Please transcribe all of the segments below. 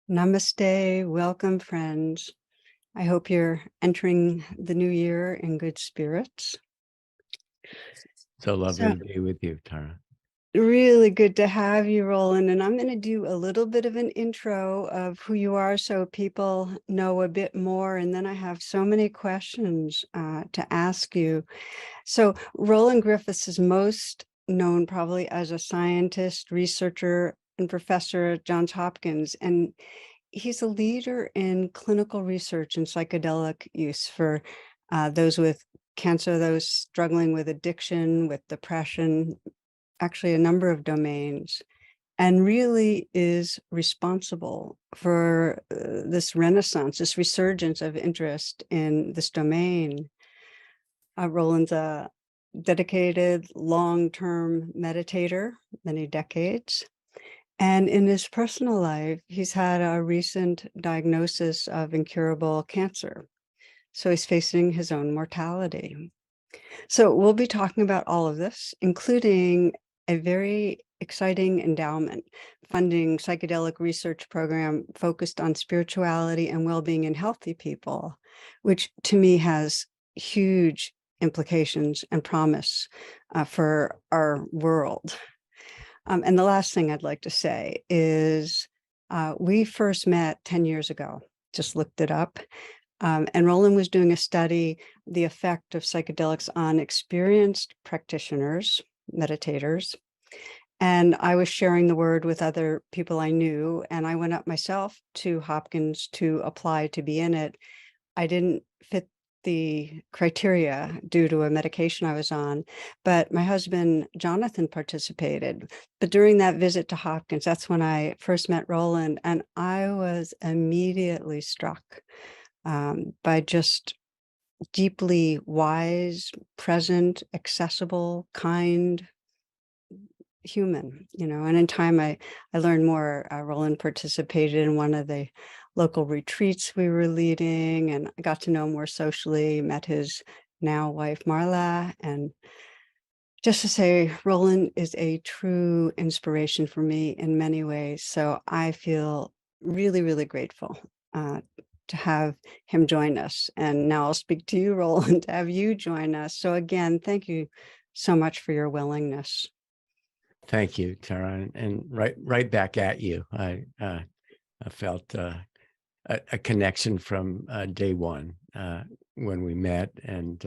Namaste. Welcome, friends. I hope you're entering the new year in good spirits. So lovely So, to be with you, Tara. really good to have you, Roland. And I'm going to do a little bit of an intro of who you are so people know a bit more. And then I have so many questions to ask you. So, Roland Griffiths is most known probably as a scientist, researcher, and professor at Johns Hopkins. And he's a leader in clinical research and psychedelic use for those with cancer, those struggling with addiction, with depression, actually a number of domains, and really is responsible for this renaissance, this resurgence of interest in this domain. Roland's a dedicated long-term meditator, many decades. And in his personal life, he's had a recent diagnosis of incurable cancer. So he's facing his own mortality. So we'll be talking about all of this, including a very exciting endowment funding psychedelic research program focused on spirituality and well-being in healthy people, which to me has huge implications and promise for our world. And the last thing I'd like to say is we first met 10 years ago, just looked it up. And Roland was doing a study, the effect of psychedelics on experienced practitioners, meditators. And I was sharing the word with other people I knew. And I went up myself to Hopkins to apply to be in it. I didn't fit the criteria due to a medication I was on, but my husband, Jonathan, participated. But during that visit to Hopkins, that's when I first met Roland, and I was immediately struck by just deeply wise, present, accessible, kind human, and in time I learned more. Roland participated in one of the local retreats we were leading, and I got to know him more socially, met his now wife Marla. And just to say, Roland is a true inspiration for me in many ways. So I feel really, really grateful to have him join us. And now I'll speak to you, Roland, to have you join us. So again, thank you so much for your willingness. Thank you, Tara, and right back at you. I felt a connection from day one when we met, and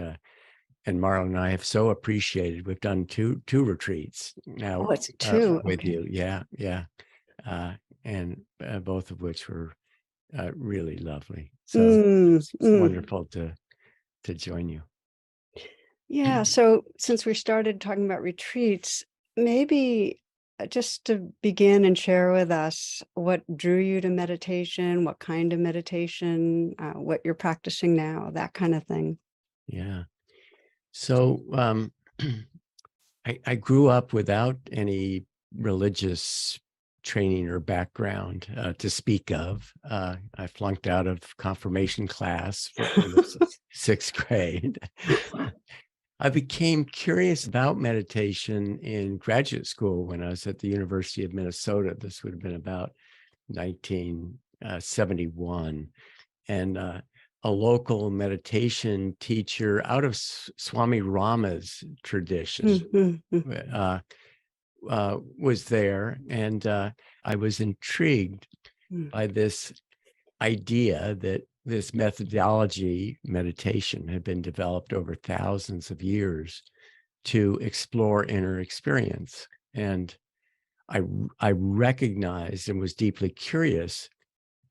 Marlon and I have so appreciated. We've done two retreats now. Oh, it's two. with Okay. you, yeah, and both of which were really lovely. So it's wonderful to join you. Yeah. So since we started talking about retreats, maybe just to begin and share with us what drew you to meditation, what kind of meditation, what you're practicing now, that kind of thing. Yeah. So I grew up without any religious training or background to speak of. I flunked out of confirmation class in the sixth grade. I became curious about meditation in graduate school when I was at the University of Minnesota. This would have been about 1971. And a local meditation teacher out of Swami Rama's tradition was there. And I was intrigued by this idea that this methodology, meditation, had been developed over thousands of years to explore inner experience. And I recognized and was deeply curious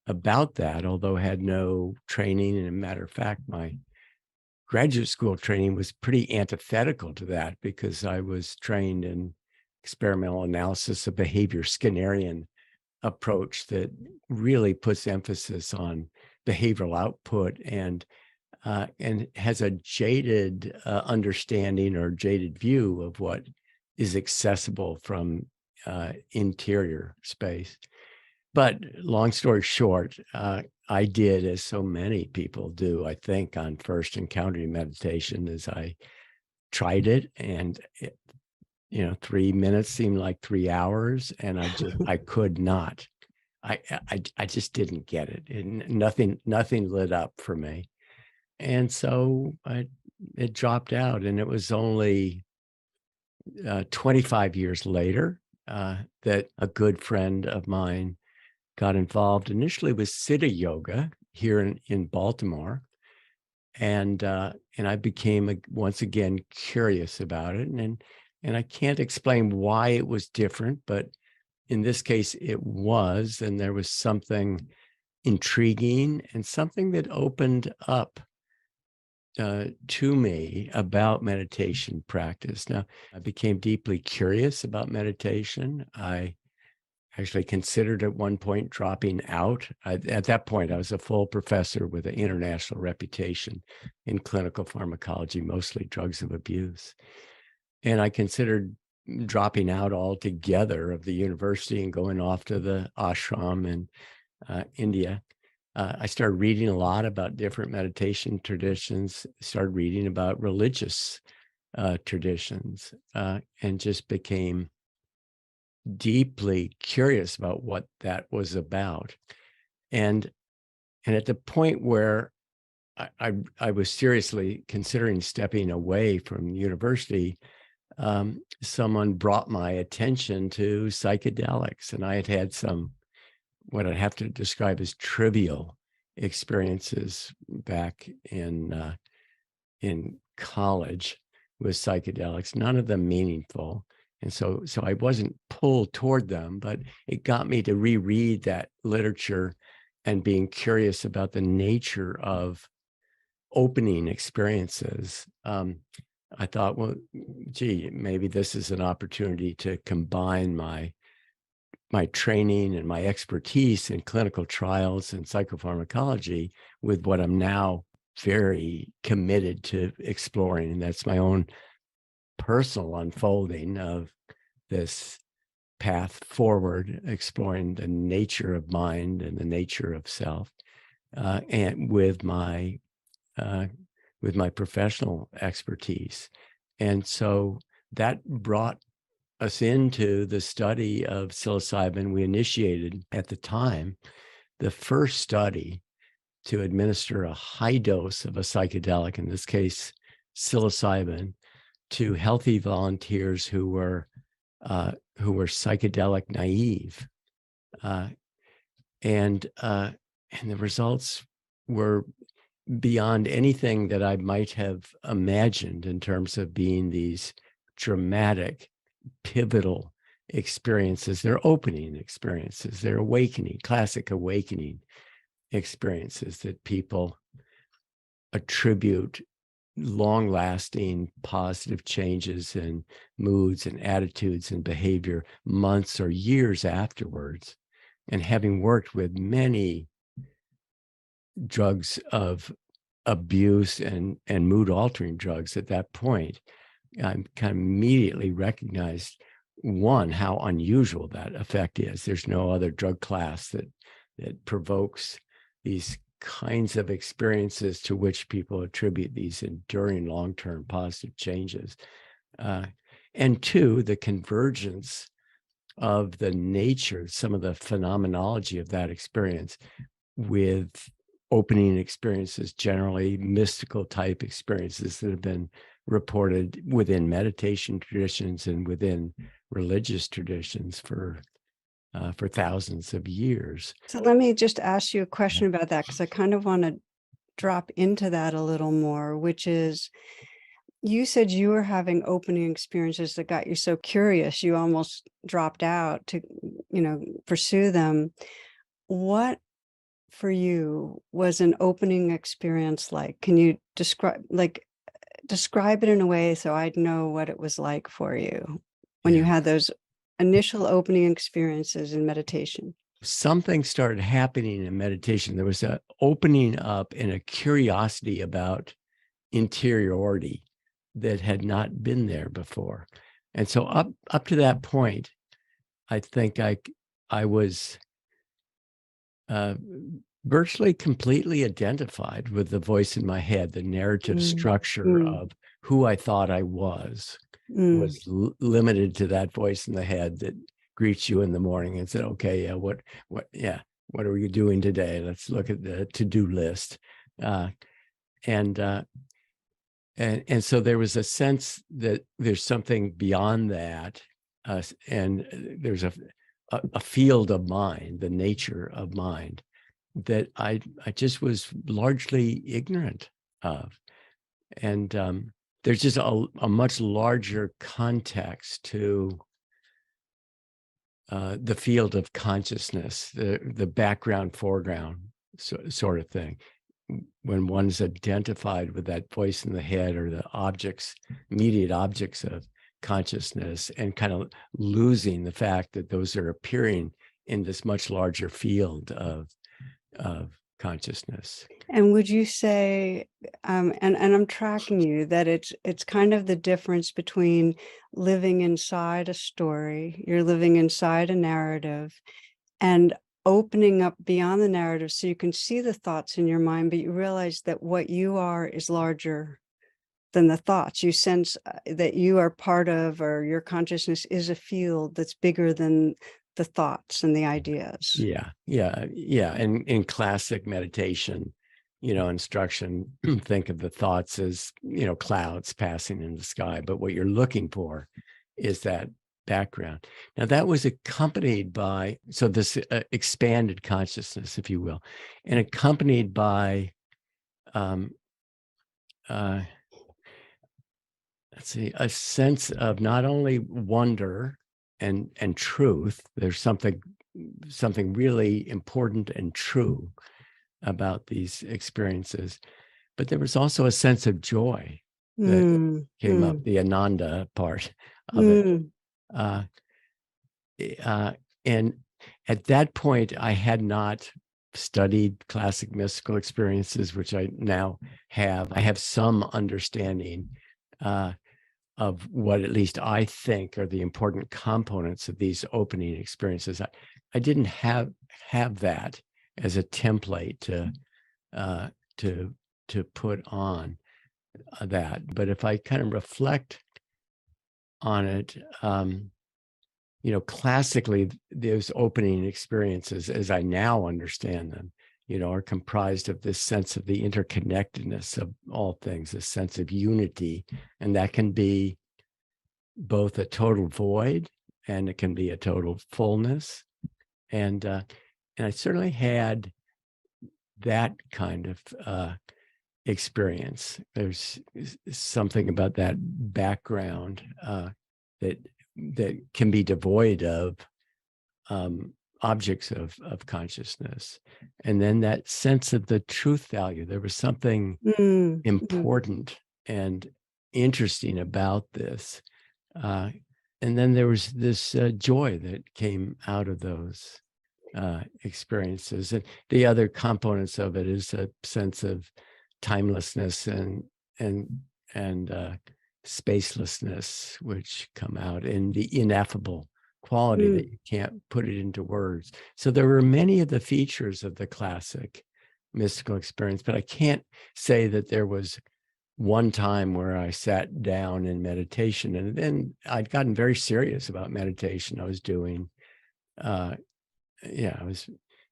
about that, although I had no training. And a matter of fact, my graduate school training was pretty antithetical to that, because I was trained in experimental analysis of behavior, Skinnerian approach that really puts emphasis on behavioral output and has a jaded understanding or jaded view of what is accessible from interior space. But long story short, I did, as so many people do, I think, on first encountering meditation, is I tried it, and 3 minutes seemed like 3 hours, and I could not. I just didn't get it, and nothing lit up for me. And so it dropped out, and it was only 25 years later that a good friend of mine got involved initially with Siddha Yoga here in Baltimore. And I became once again curious about it. And I can't explain why it was different, but in this case it was, and there was something intriguing and something that opened up to me about meditation practice. Now, I became deeply curious about meditation. I actually considered at one point dropping out. At that point, I was a full professor with an international reputation in clinical pharmacology, mostly drugs of abuse. And I considered dropping out altogether of the university and going off to the ashram in India. I started reading a lot about different meditation traditions, started reading about religious traditions, and just became deeply curious about what that was about. And at the point where I was seriously considering stepping away from university, someone brought my attention to psychedelics, and I had had some what I'd have to describe as trivial experiences back in college with psychedelics, none of them meaningful. And so I wasn't pulled toward them, but it got me to reread that literature and being curious about the nature of opening experiences. I thought, well, gee, maybe this is an opportunity to combine my training and my expertise in clinical trials and psychopharmacology with what I'm now very committed to exploring. And that's my own personal unfolding of this path forward, exploring the nature of mind and the nature of self, and with my professional expertise. And so that brought us into the study of psilocybin. We initiated at the time the first study to administer a high dose of a psychedelic, in this case, psilocybin, to healthy volunteers who were psychedelic naive, and the results were beyond anything that I might have imagined in terms of being these dramatic, pivotal experiences. They're opening experiences. They're awakening, classic awakening experiences that people attribute long-lasting positive changes in moods and attitudes and behavior months or years afterwards. And having worked with many drugs of abuse and mood-altering drugs at that point, I kind of immediately recognized, one, how unusual that effect is. There's no other drug class that provokes these kinds of experiences to which people attribute these enduring long-term positive changes. And two, the convergence of the nature, some of the phenomenology of that experience with opening experiences, generally mystical type experiences that have been reported within meditation traditions and within religious traditions for thousands of years. So let me just ask you a question about that, because I kind of want to drop into that a little more, which is, you said you were having opening experiences that got you so curious, you almost dropped out to, pursue them. What for you was an opening experience like? Can you describe it in a way so I'd know what it was like for you when you had those initial opening experiences in meditation? Something started happening in meditation. There was an opening up and a curiosity about interiority that had not been there before. And so up to that point, I think I was virtually completely identified with the voice in my head. The narrative structure of who I thought I was limited to that voice in the head that greets you in the morning and said, okay, yeah, what are you doing today? Let's look at the to-do list. And so there was a sense that there's something beyond that, and there's a field of mind, the nature of mind, that I just was largely ignorant of. And there's just a much larger context to the field of consciousness, the background, foreground sort of thing. When one's identified with that voice in the head or the objects, immediate objects of consciousness, and kind of losing the fact that those are appearing in this much larger field of consciousness. And would you say, and I'm tracking you, that it's kind of the difference between living inside a story, you're living inside a narrative, and opening up beyond the narrative so you can see the thoughts in your mind, but you realize that what you are is larger than the thoughts. You sense that you are part of, or your consciousness is a field that's bigger than the thoughts and the ideas. Yeah. And in classic meditation, instruction, think of the thoughts as, clouds passing in the sky. But what you're looking for is that background. Now, that was accompanied by, so this expanded consciousness, if you will, and accompanied by, let's see, a sense of not only wonder and truth. There's something really important and true about these experiences, but there was also a sense of joy that came up, the Ananda part of it. And at that point, I had not studied classic mystical experiences, which I now have. I have some understanding of what at least I think are the important components of these opening experiences. I didn't have that as a template to put on that. But if I kind of reflect on it, classically, those opening experiences, as I now understand them, are comprised of this sense of the interconnectedness of all things, this sense of unity. And that can be both a total void and it can be a total fullness. And I certainly had that kind of experience. There's something about that background that can be devoid of objects of consciousness. And then that sense of the truth value. There was something important and interesting about this. And then there was this joy that came out of those experiences. And the other components of it is a sense of timelessness and spacelessness, which come out, in the ineffable quality that you can't put it into words. So there were many of the features of the classic mystical experience, but I can't say that there was one time where I sat down in meditation. And then I'd gotten very serious about meditation. I was doing, I was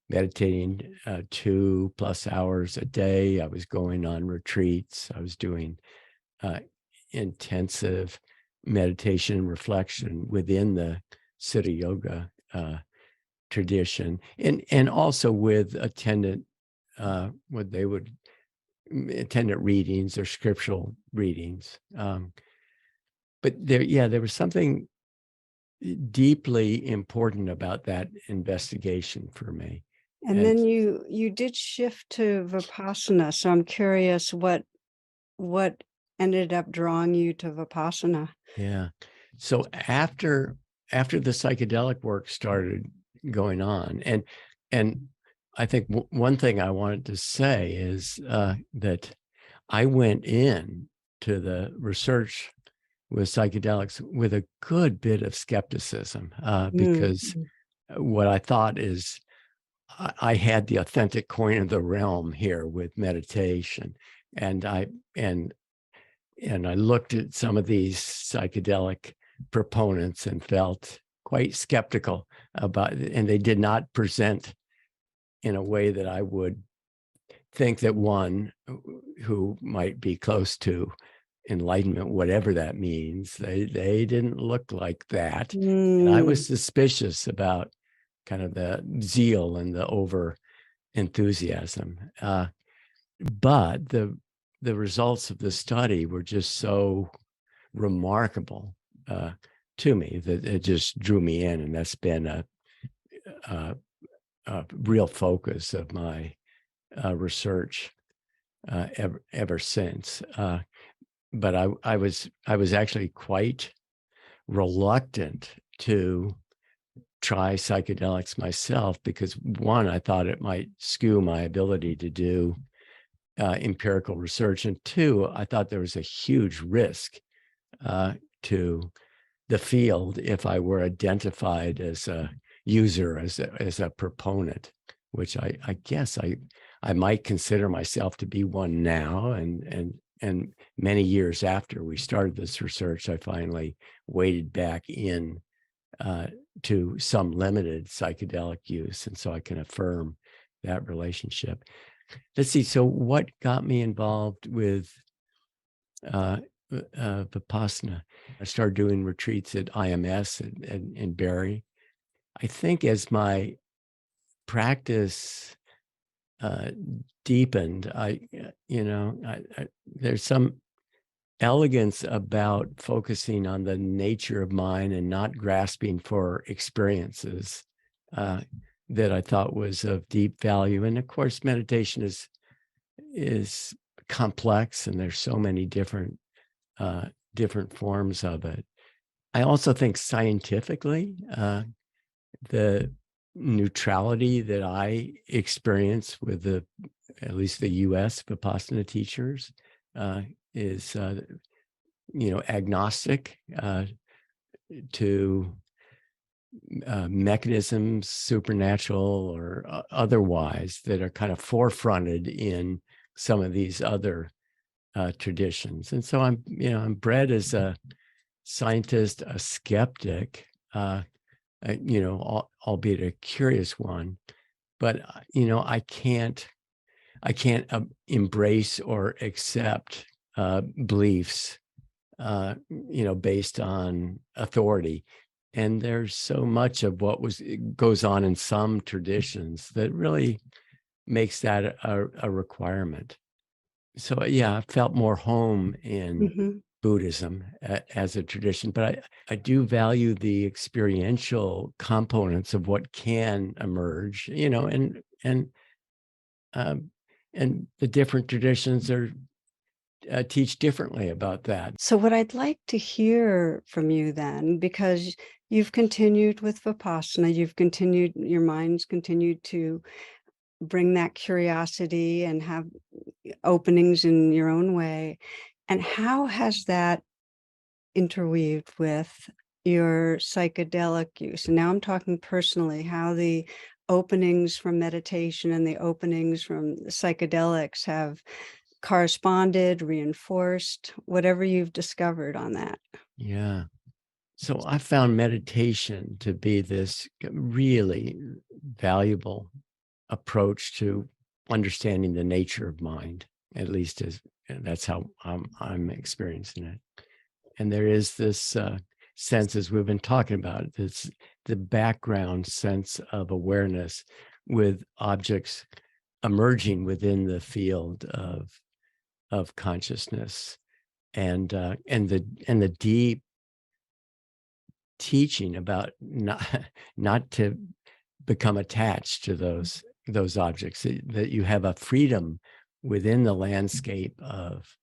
meditating 2+ hours a day. I was going on retreats. I was doing intensive meditation and reflection within the Siddha Yoga tradition, and also with attendant readings or scriptural readings. But there was something deeply important about that investigation for me. And then you did shift to Vipassana. So I'm curious what ended up drawing you to Vipassana. Yeah. So after the psychedelic work started going on, and I think one thing I wanted to say is that I went in to the research with psychedelics with a good bit of skepticism, because what I thought is I had the authentic coin of the realm here with meditation, and I looked at some of these psychedelic proponents and felt quite skeptical about, and they did not present in a way that I would think that one who might be close to enlightenment, whatever that means, they didn't look like that. And I was suspicious about kind of the zeal and the over enthusiasm. But the results of the study were just so remarkable to me that it just drew me in, and that's been a real focus of my research ever since. But I was actually quite reluctant to try psychedelics myself because, one, I thought it might skew my ability to do empirical research, and two, I thought there was a huge risk to the field if I were identified as a user, as a proponent, which I guess I might consider myself to be one now. And many years after we started this research, I finally waded back in to some limited psychedelic use, and so I can affirm that relationship. Let's see. So, what got me involved with Vipassana? I started doing retreats at IMS in Barrie. I think as my practice deepened, there's some elegance about focusing on the nature of mind and not grasping for experiences that I thought was of deep value. And of course, meditation is complex, and there's so many different forms of it. I also think scientifically, the neutrality that I experience with at least the U.S. Vipassana teachers is, agnostic to mechanisms, supernatural or otherwise, that are kind of forefronted in some of these other traditions. And so I'm bred as a scientist, a skeptic, albeit a curious one, but I can't embrace or accept beliefs, based on authority. And there's so much of what goes on in some traditions that really makes that a requirement. So yeah, I felt more home in Buddhism as a tradition, but I do value the experiential components of what can emerge, and the different traditions teach differently about that. So what I'd like to hear from you then, because you've continued with Vipassana, your mind's continued to bring that curiosity and have openings in your own way. And how has that interweaved with your psychedelic use? And now I'm talking personally, how the openings from meditation and the openings from the psychedelics have corresponded, reinforced, whatever you've discovered on that. Yeah. So I found meditation to be this really valuable approach to understanding the nature of mind, at least that's how I'm experiencing it. And there is this sense, as we've been talking about, it's the background sense of awareness with objects emerging within the field of consciousness, and the deep teaching about not to become attached to those objects, that you have a freedom within the landscape of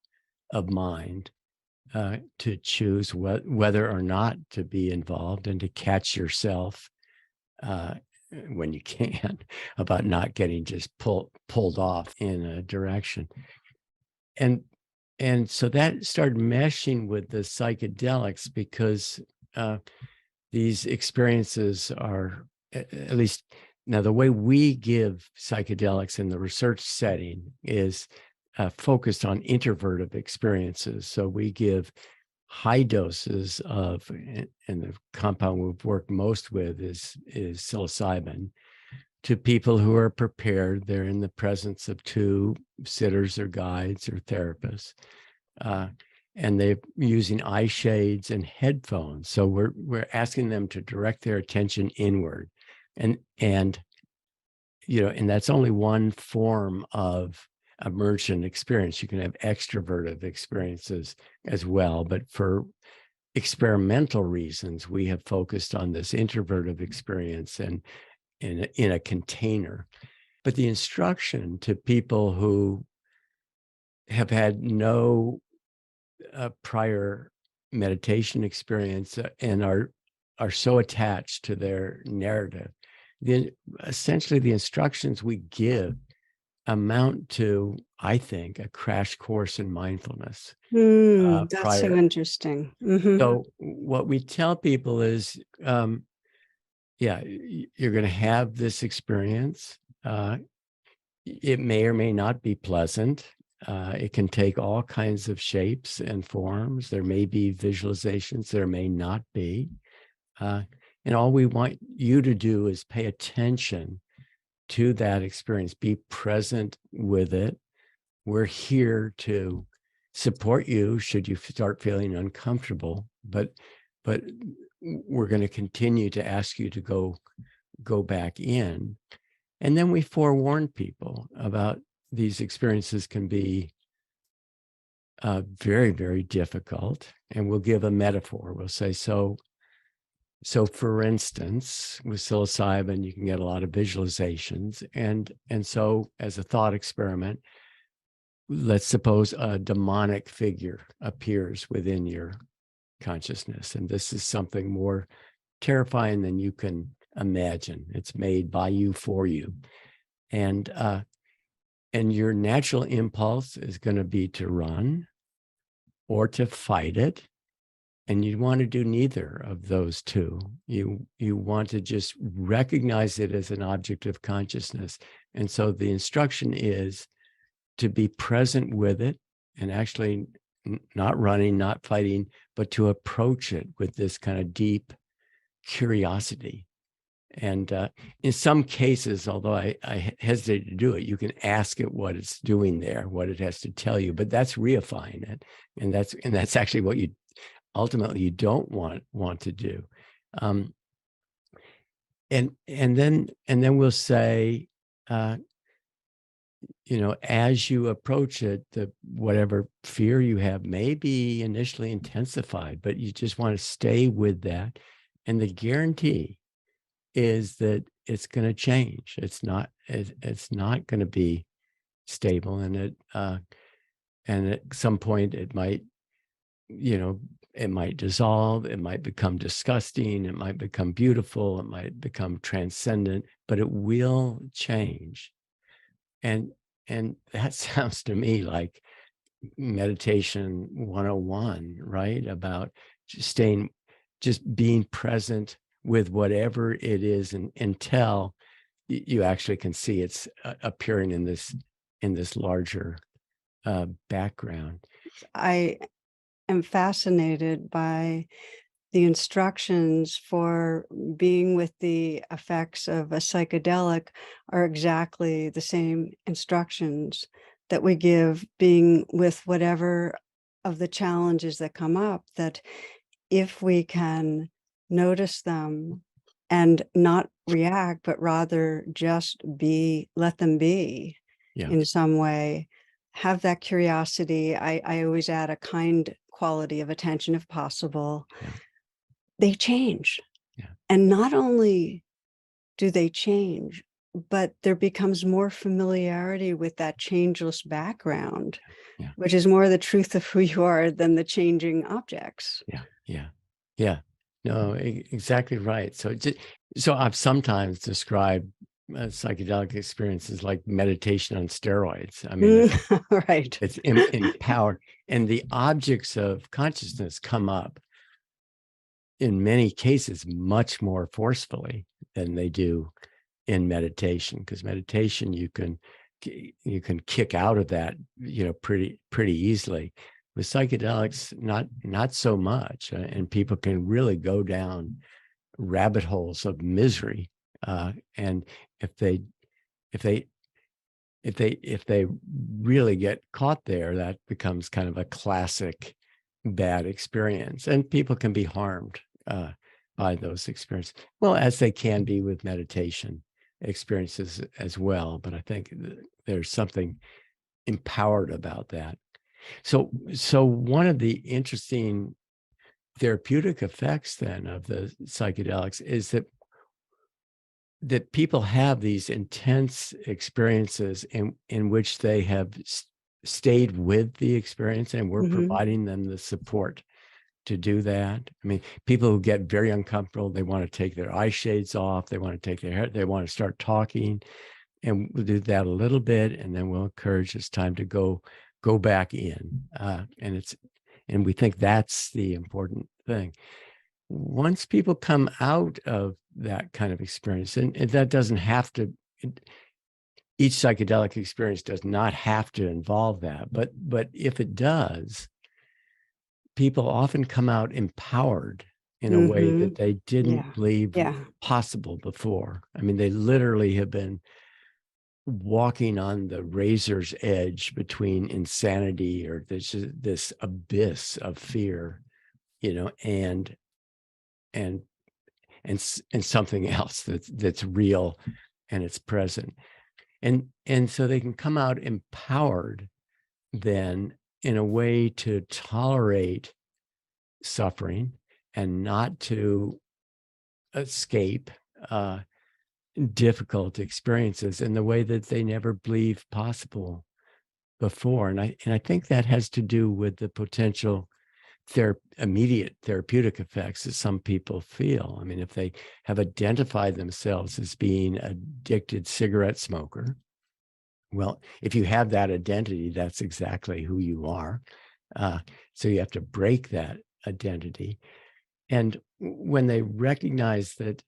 mind to choose whether or not to be involved, and to catch yourself when you can, about not getting just pulled off in a direction. And so that started meshing with the psychedelics, because these experiences are, at least now, the way we give psychedelics in the research setting is focused on introvertive experiences. So we give high doses of, and the compound we've worked most with is psilocybin, to people who are prepared. They're in the presence of two sitters or guides or therapists, and they're using eye shades and headphones. So we're asking them to direct their attention inward, and that's only one form of immersion experience. You can have extroverted experiences as well, but for experimental reasons, we have focused on this introverted experience and in a container. But the instruction to people who have had no prior meditation experience and are so attached to their narrative, essentially the instructions we give amount to, I think, a crash course in mindfulness. That's so interesting. So what we tell people is, you're going to have this experience. It may or may not be pleasant. It can take all kinds of shapes and forms. There may be visualizations, there may not be. And all we want you to do is pay attention to that experience, be present with it. We're here to support you should you start feeling uncomfortable, but we're going to continue to ask you to go back in. And then we forewarn people about these experiences can be very, very difficult. And we'll give a metaphor. We'll say, so for instance, with psilocybin, you can get a lot of visualizations. And so as a thought experiment, let's suppose a demonic figure appears within your consciousness. And this is something more terrifying than you can imagine. It's made by you for you. And your natural impulse is going to be to run or to fight it. And you want to do neither of those two. You want to just recognize it as an object of consciousness. And so the instruction is to be present with it and actually not running, not fighting, but to approach it with this kind of deep curiosity. And in some cases, although I hesitate to do it, you can ask it what it's doing there, what it has to tell you, but that's reifying it. And that's actually what you ultimately you don't want to do. And then we'll say, as you approach it, whatever fear you have may be initially intensified, but you just want to stay with that. And the guarantee is that it's going to change. It's not going to be stable, and at some point it might, it might dissolve, it might become disgusting, it might become beautiful, it might become transcendent, but it will change. And that sounds to me like meditation 101, right? About just being present with whatever it is until you actually can see it's appearing in this larger background. I am fascinated by the instructions for being with the effects of a psychedelic are exactly the same instructions that we give being with whatever of the challenges that come up, that if we can notice them and not react, but rather just let them be in some way, have that curiosity. I always add a kind quality of attention if possible. They change. And not only do they change, but there becomes more familiarity with that changeless background, which is more the truth of who you are than the changing objects. Yeah. No, exactly right. So I've sometimes described psychedelic experiences like meditation on steroids. I mean, right. It's empowered, and the objects of consciousness come up in many cases much more forcefully than they do in meditation, because meditation you can kick out of that pretty easily, With psychedelics, not so much, and people can really go down rabbit holes of misery. And if they really get caught there, that becomes kind of a classic bad experience, and people can be harmed by those experiences. Well, as they can be with meditation experiences as well. But I think there's something empowered about that. So one of the interesting therapeutic effects then of the psychedelics is that people have these intense experiences in which they have stayed with the experience, and we're providing them the support to do that. I mean, people who get very uncomfortable, they want to take their eye shades off, they want to take their hair, they want to start talking, and we'll do that a little bit, and then we'll encourage it's time to go back in, and we think that's the important thing. Once people come out of that kind of experience, and that doesn't have to, each psychedelic experience does not have to involve that, but if it does, people often come out empowered in a way that they didn't believe possible before. I mean, they literally have been walking on the razor's edge between insanity or this abyss of fear, and something else that's real and it's present. And so they can come out empowered then in a way to tolerate suffering and not to escape difficult experiences in the way that they never believed possible before. And I think that has to do with the potential immediate therapeutic effects that some people feel. I mean, if they have identified themselves as being addicted cigarette smoker, well, if you have that identity, that's exactly who you are. So you have to break that identity. And when they recognize that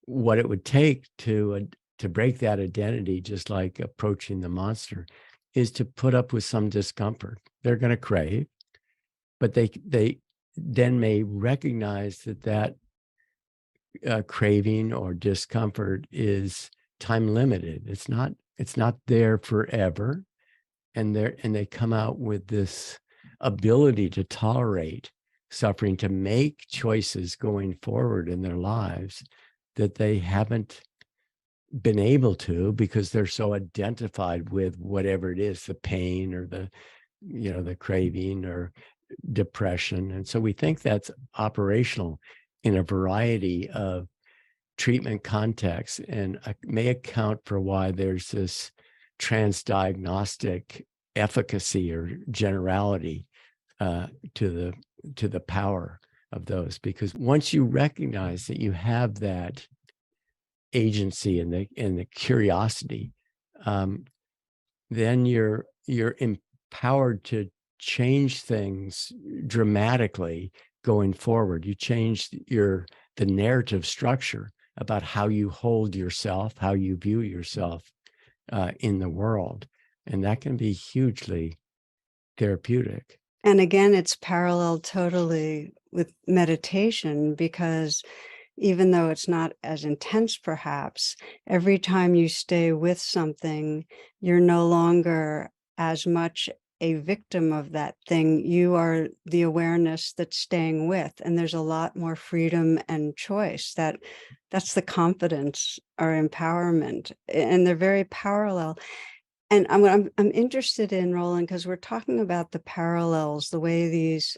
what it would take to break that identity, just like approaching the monster, is to put up with some discomfort. They're going to crave, but they then may recognize that craving or discomfort is time limited. It's not there forever, and they come out with this ability to tolerate suffering, to make choices going forward in their lives that they haven't been able to because they're so identified with whatever it is, the pain or the craving or depression. And so we think that's operational in a variety of treatment contexts, and may account for why there's this transdiagnostic efficacy or generality to the power of those. Because once you recognize that you have that agency and the curiosity, then you're empowered to change things dramatically going forward. You change the narrative structure about how you hold yourself, how you view yourself in the world, and that can be hugely therapeutic. And again, it's paralleled totally with meditation, because even though it's not as intense, perhaps, every time you stay with something, you're no longer as much a victim of that thing. You are the awareness that's staying with, and there's a lot more freedom and choice. That's the confidence or empowerment, and they're very parallel. And I'm interested in, Roland, because we're talking about the parallels, the way these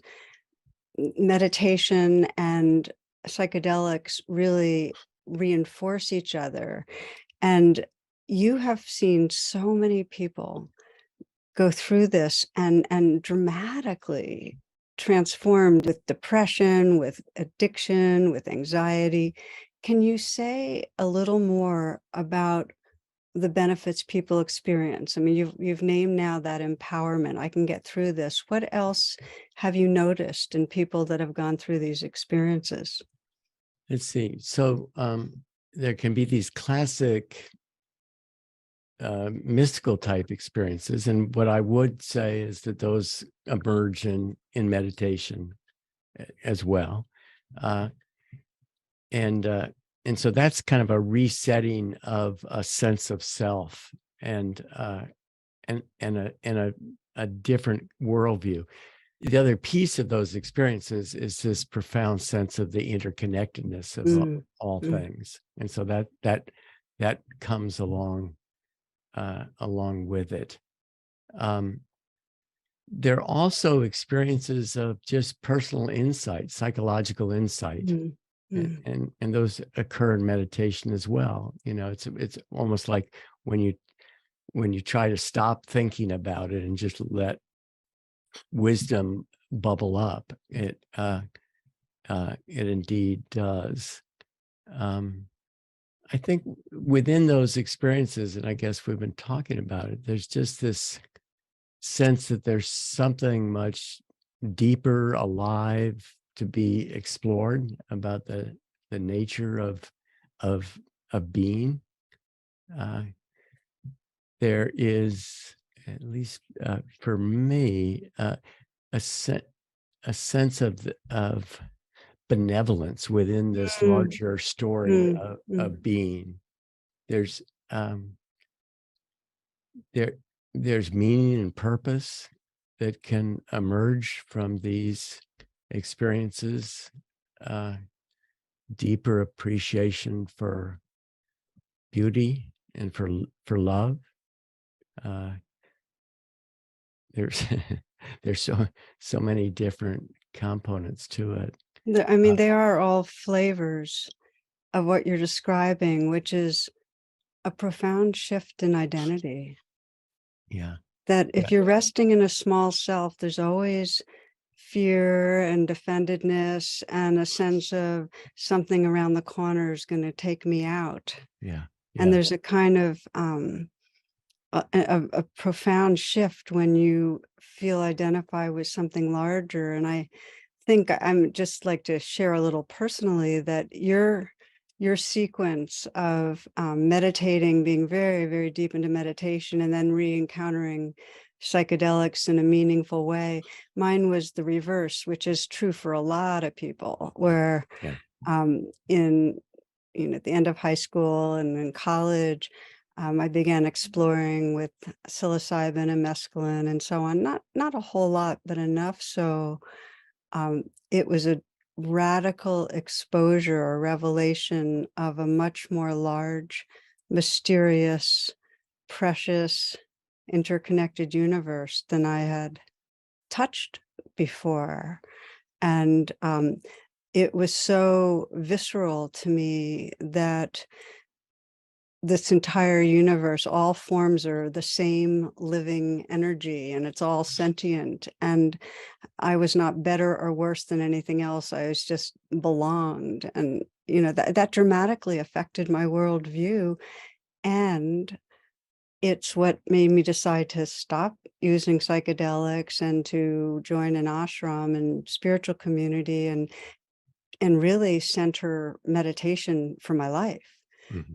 meditation and psychedelics really reinforce each other. And you have seen so many people go through this and dramatically transformed with depression, with addiction, with anxiety. Can you say a little more about the benefits people experience? I mean, you've named now that empowerment. I can get through this. What else have you noticed in people that have gone through these experiences? Let's see. So there can be these classic mystical type experiences. And what I would say is that those emerge in meditation as well. And so that's kind of a resetting of a sense of self and a different worldview. The other piece of those experiences is this profound sense of the interconnectedness of all things, and so that comes along with it. There are also experiences of just personal insight, psychological insight. And those occur in meditation as well. It's almost like when you try to stop thinking about it and just let wisdom bubble up, it indeed does. I think within those experiences, and I guess we've been talking about it, there's just this sense that there's something much deeper, alive, to be explored about the nature of being. There is, at least for me, a sense of benevolence within this larger story of being. There's meaning and purpose that can emerge from these experiences, deeper appreciation for beauty and for love. There's there's so many different components to it. I mean, they are all flavors of what you're describing, which is a profound shift in identity. Yeah. That if you're resting in a small self, there's always fear and defendedness and a sense of something around the corner is going to take me out. Yeah. And there's a kind of a profound shift when you feel identify with something larger. And I think I'm just like to share a little personally that your sequence of meditating, being very, very deep into meditation, and then re-encountering psychedelics in a meaningful way. Mine was the reverse, which is true for a lot of people, where in at the end of high school and in college, I began exploring with psilocybin and mescaline and so on. Not a whole lot, but enough so it was a radical exposure or revelation of a much more large, mysterious, precious, interconnected universe than I had touched before. And it was so visceral to me that this entire universe, all forms are the same living energy and it's all sentient. And I was not better or worse than anything else. I was just belonged. And, that dramatically affected my worldview. And it's what made me decide to stop using psychedelics and to join an ashram and spiritual community and really center meditation for my life.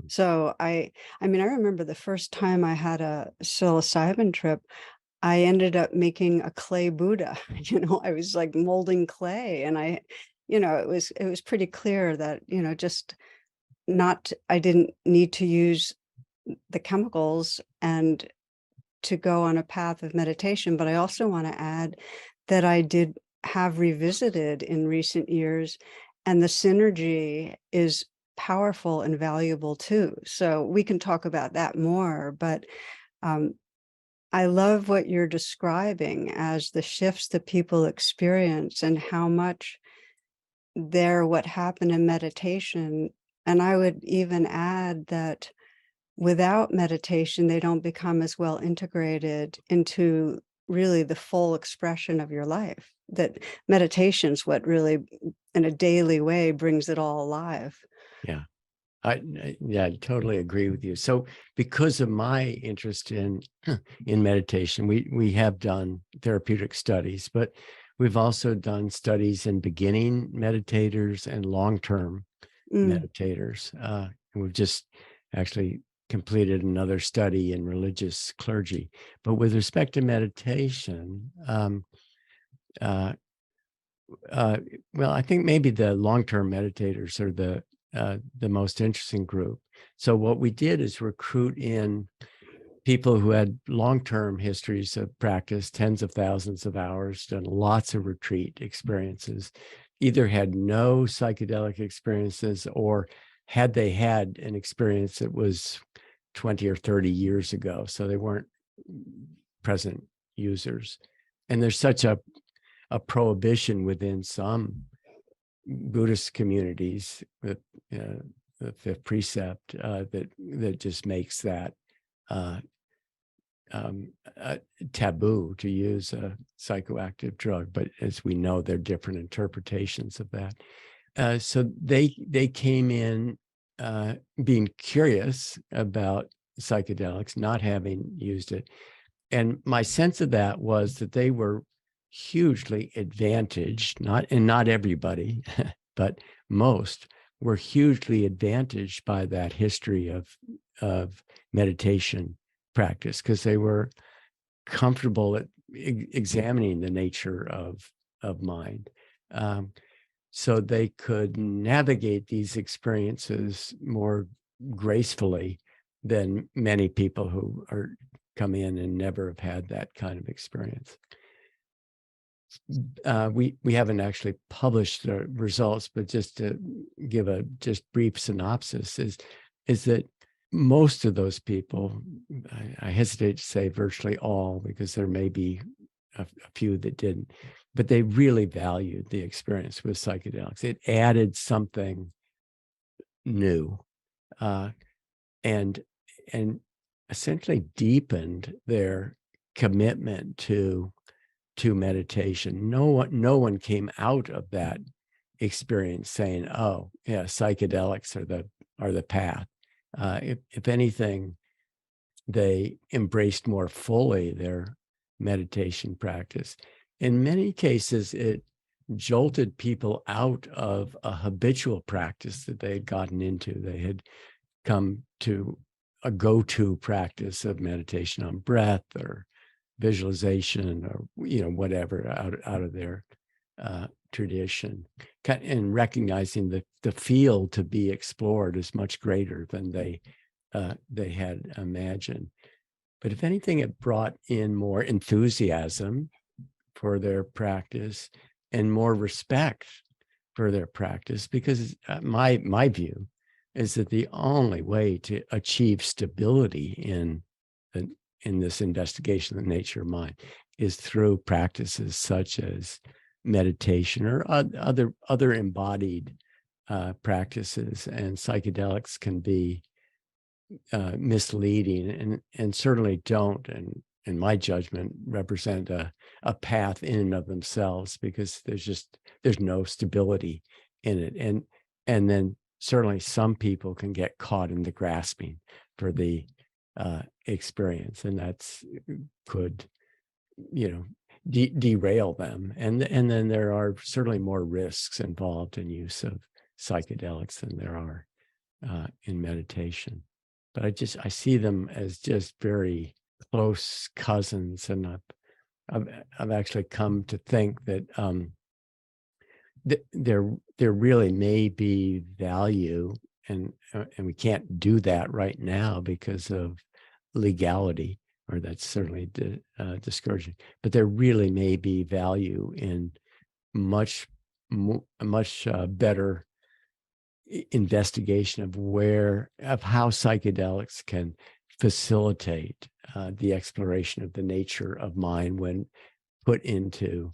So I remember the first time I had a psilocybin trip, I ended up making a clay Buddha. I was like molding clay, and it was pretty clear that, I didn't need to use the chemicals and to go on a path of meditation. But I also want to add that I did have revisited in recent years, and the synergy is powerful and valuable too. So we can talk about that more, but I love what you're describing as the shifts that people experience and how much they're what happened in meditation. And I would even add that without meditation, they don't become as well integrated into really the full expression of your life. That meditation's what really, in a daily way, brings it all alive. Yeah. I totally agree with you. So because of my interest in meditation, we have done therapeutic studies, but we've also done studies in beginning meditators and long-term meditators. And we've just actually completed another study in religious clergy. But with respect to meditation, well, I think maybe the long-term meditators are the most interesting group. So what we did is recruit in people who had long-term histories of practice, tens of thousands of hours, done lots of retreat experiences, either had no psychedelic experiences, or had they had an experience that was 20 or 30 years ago, so they weren't present users. And there's such a prohibition within some Buddhist communities with the fifth precept that just makes that taboo to use a psychoactive drug. But as we know, there are different interpretations of that. So they came in being curious about psychedelics, not having used it. And my sense of that was that they were hugely advantaged, not everybody, but most were hugely advantaged by that history of meditation practice, because they were comfortable at examining the nature of mind. So they could navigate these experiences more gracefully than many people who come in and never have had that kind of experience. We haven't actually published the results, but just to give a just brief synopsis is that most of those people, I hesitate to say virtually all, because there may be a few that didn't, but they really valued the experience with psychedelics. It added something new, and essentially deepened their commitment to meditation. No one came out of that experience saying, "Oh, yeah, psychedelics are the path." If anything, they embraced more fully their meditation practice. In many cases, it jolted people out of a habitual practice that they had gotten into. They had come to a go-to practice of meditation on breath or visualization, or whatever out of their tradition, and recognizing that the field to be explored is much greater than they had imagined. But if anything, it brought in more enthusiasm for their practice and more respect for their practice, because my view is that the only way to achieve stability in this investigation of the nature of mind is through practices such as meditation or other embodied practices. And psychedelics can be misleading and certainly don't, and in my judgment, represent a path in and of themselves, because there's no stability in it. And then certainly some people can get caught in the grasping for the experience, and that's could derail them. And then there are certainly more risks involved in use of psychedelics than there are in meditation. But I see them as just very close cousins, and I've actually come to think that there really may be value, and we can't do that right now because of legality, or that's certainly discouraging. But there really may be value in much better investigation of how psychedelics can facilitate the exploration of the nature of mind when put into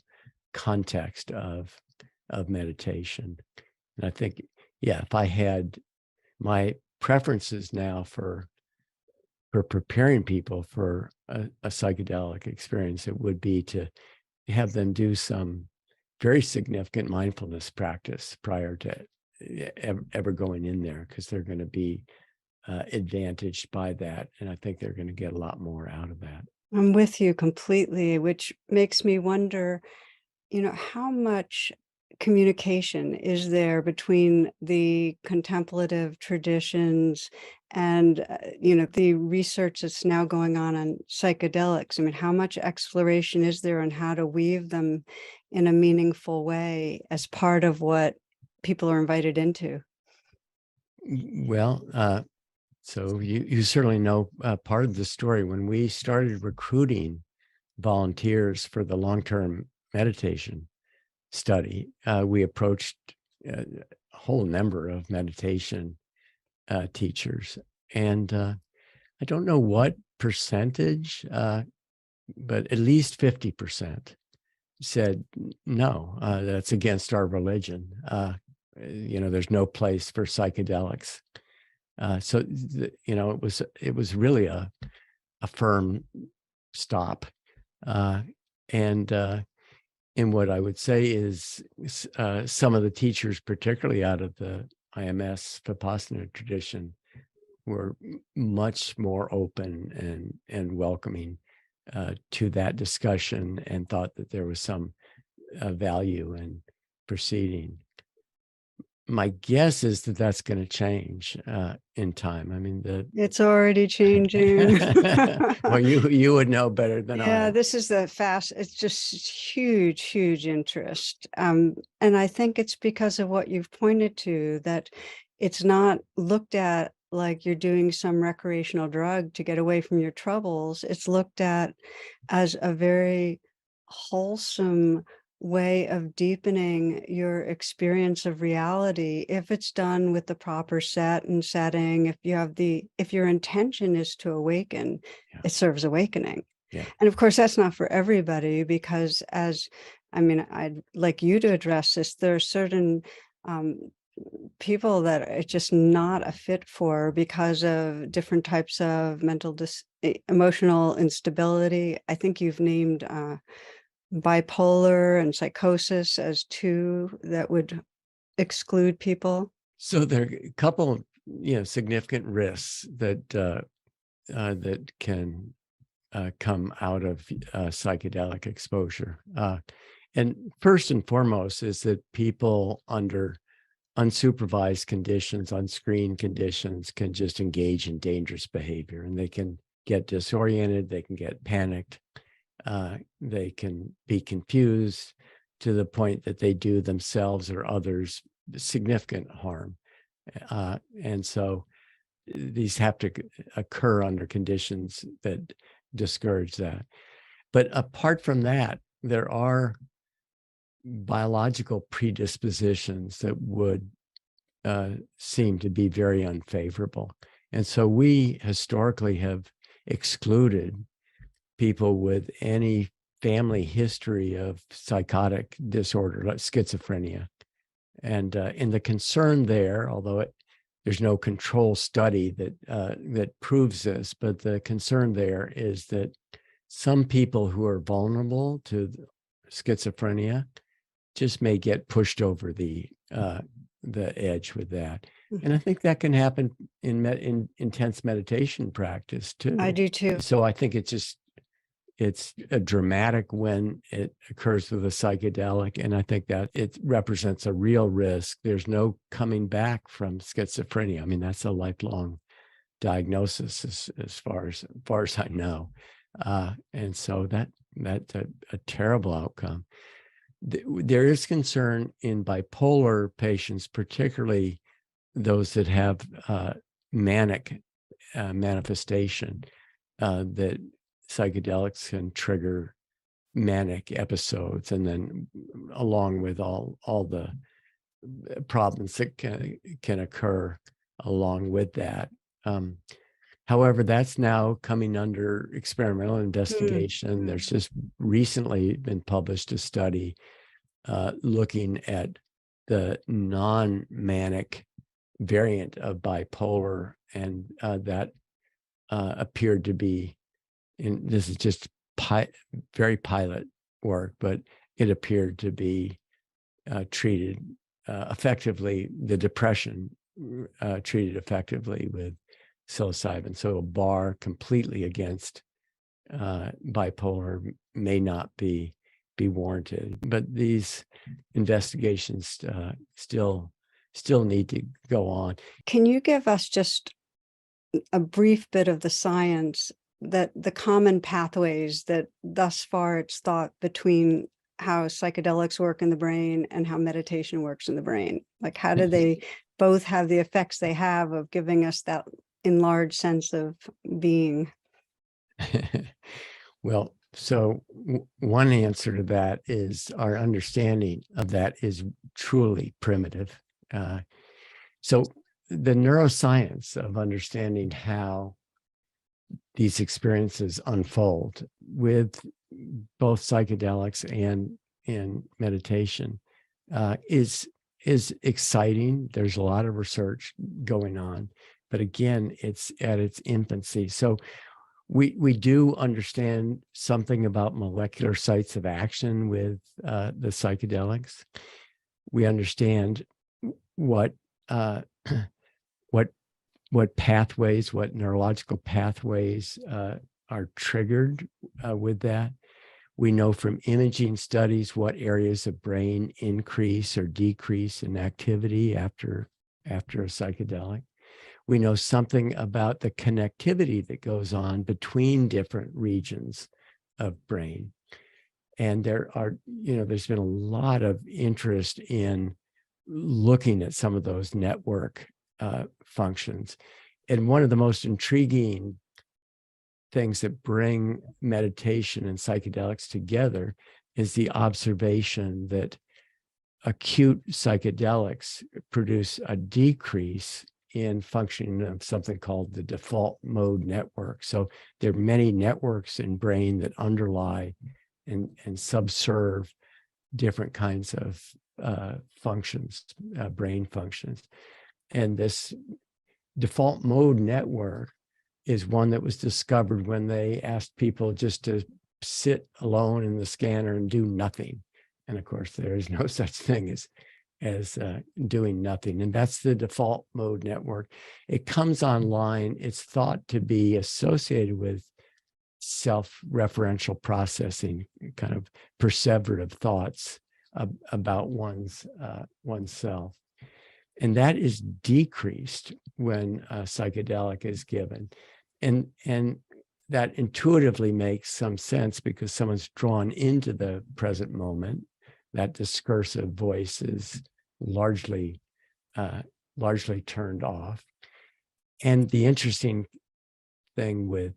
context of meditation. And I think, if I had my preferences now for preparing people for a psychedelic experience, it would be to have them do some very significant mindfulness practice prior to ever going in there, because they're going to be advantaged by that. And I think they're going to get a lot more out of that. I'm with you completely, which makes me wonder, how much communication is there between the contemplative traditions and the research that's now going on psychedelics? I mean, how much exploration is there on how to weave them in a meaningful way as part of what people are invited into? Well, so you certainly know part of the story. When we started recruiting volunteers for the long-term meditation study, we approached a whole number of meditation teachers. And I don't know what percentage, but at least 50% said, no, that's against our religion. There's no place for psychedelics. It was really a firm stop. And what I would say is some of the teachers, particularly out of the IMS Vipassana tradition, were much more open and welcoming to that discussion, and thought that there was some value in proceeding. My guess is that that's going to change in time. I mean, It's already changing. well, you would know better than I. Yeah, this is it's just huge interest. And I think it's because of what you've pointed to, that it's not looked at like you're doing some recreational drug to get away from your troubles. It's looked at as a very wholesome way of deepening your experience of reality if it's done with the proper setting. If your intention is to awaken, it serves awakening. Yeah. And of course, that's not for everybody, because I'd like you to address this. There are certain people that it's just not a fit for because of different types of emotional instability. I think you've named bipolar and psychosis as two that would exclude people. So there are a couple, significant risks that can come out of psychedelic exposure. And first and foremost is that people under unsupervised conditions, unscreened conditions, can just engage in dangerous behavior, and they can get disoriented, they can get panicked, they can be confused to the point that they do themselves or others significant harm. And so these have to occur under conditions that discourage that. But apart from that, there are biological predispositions that would seem to be very unfavorable. And so we historically have excluded people with any family history of psychotic disorder, like schizophrenia. And in the concern there, although there's no control study that proves this, but the concern there is that some people who are vulnerable to schizophrenia just may get pushed over the edge with that. And I think that can happen in intense meditation practice too. I do too. So I think it's a dramatic when it occurs with a psychedelic, and I think that it represents a real risk. There's no coming back from schizophrenia. I mean, that's a lifelong diagnosis as far as I know. And so that's a terrible outcome. There is concern in bipolar patients, particularly those that have manic manifestation, that psychedelics can trigger manic episodes, and then along with all the problems that can occur along with that. However, that's now coming under experimental investigation. There's just recently been published a study looking at the non-manic variant of bipolar, and that appeared to be, and this is just very pilot work, but it appeared to be treated effectively, the depression treated effectively with psilocybin. So a bar completely against bipolar may not be be warranted. But these investigations still need to go on. Can you give us just a brief bit of the science, that the common pathways that thus far it's thought between how psychedelics work in the brain and how meditation works in the brain? Like, how do they both have the effects they have of giving us that enlarged sense of being? Well, so one answer to that is our understanding of that is truly primitive. So the neuroscience of understanding how these experiences unfold with both psychedelics and meditation is exciting. There's a lot of research going on, but again, it's at its infancy. So we do understand something about molecular sites of action with the psychedelics. We understand what pathways, what neurological pathways are triggered with that. We know from imaging studies what areas of brain increase or decrease in activity after a psychedelic. We know something about the connectivity that goes on between different regions of brain. And there's been a lot of interest in looking at some of those network functions. And one of the most intriguing things that bring meditation and psychedelics together is the observation that acute psychedelics produce a decrease in functioning of something called the default mode network. So there are many networks in brain that underlie and subserve different kinds of functions, brain functions. And this default mode network is one that was discovered when they asked people just to sit alone in the scanner and do nothing. And of course, there is no such thing as doing nothing. And that's the default mode network. It comes online. It's thought to be associated with self-referential processing, kind of perseverative thoughts about oneself. And that is decreased when a psychedelic is given. And that intuitively makes some sense because someone's drawn into the present moment. That discursive voice is largely turned off. And the interesting thing with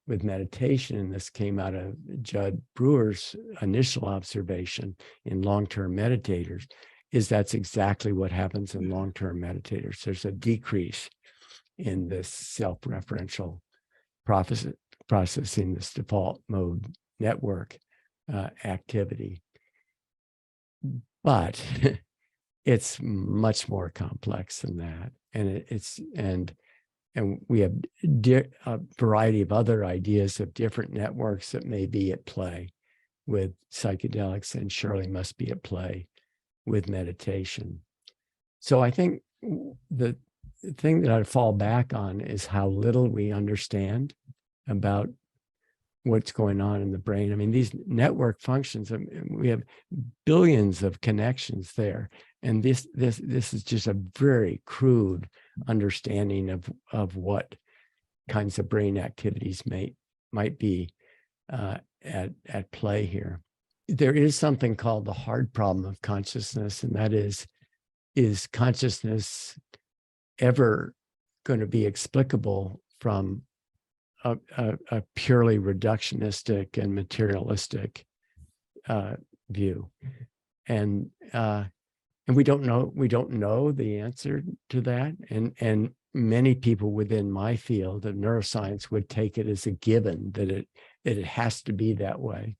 meditation, and this came out of Judd Brewer's initial observation in long-term meditators, is that's exactly what happens in long-term meditators. There's a decrease in this self-referential processing, this default mode network activity. But it's much more complex than that. And and we have a variety of other ideas of different networks that may be at play with psychedelics and surely must be at play with meditation. So I think the thing that I'd fall back on is how little we understand about what's going on in the brain. I mean, these network functions, we have billions of connections there. And this is just a very crude understanding of what kinds of brain activities might be at play here. There is something called the hard problem of consciousness, and that is consciousness ever going to be explicable from a purely reductionistic and materialistic view? And we don't know the answer to that. And many people within my field of neuroscience would take it as a given that it has to be that way.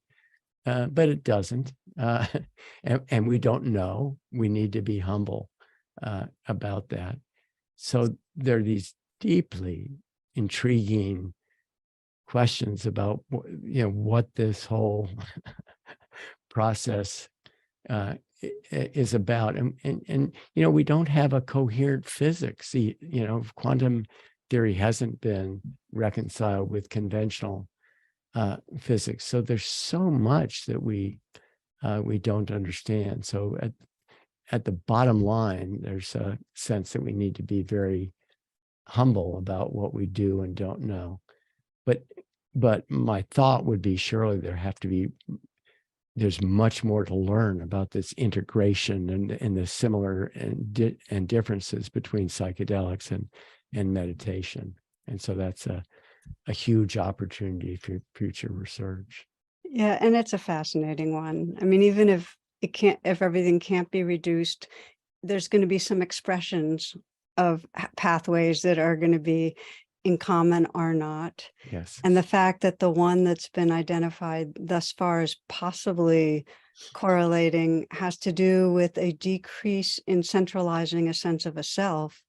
But it doesn't. And we don't know. We need to be humble about that. So there are these deeply intriguing questions about what this whole process is about, and we don't have a coherent physics. Quantum theory hasn't been reconciled with conventional physics, so there's so much that we we don't understand. So at the bottom line, there's a sense that we need to be very humble about what we do and don't know. But my thought would be, surely there's much more to learn about this integration and the similar and differences between psychedelics and meditation. And so that's a huge opportunity for future research. Yeah, and it's a fascinating one. I mean, even if everything can't be reduced, there's going to be some expressions of pathways that are going to be in common or not. Yes. And the fact that the one that's been identified thus far as possibly correlating has to do with a decrease in centralizing a sense of a self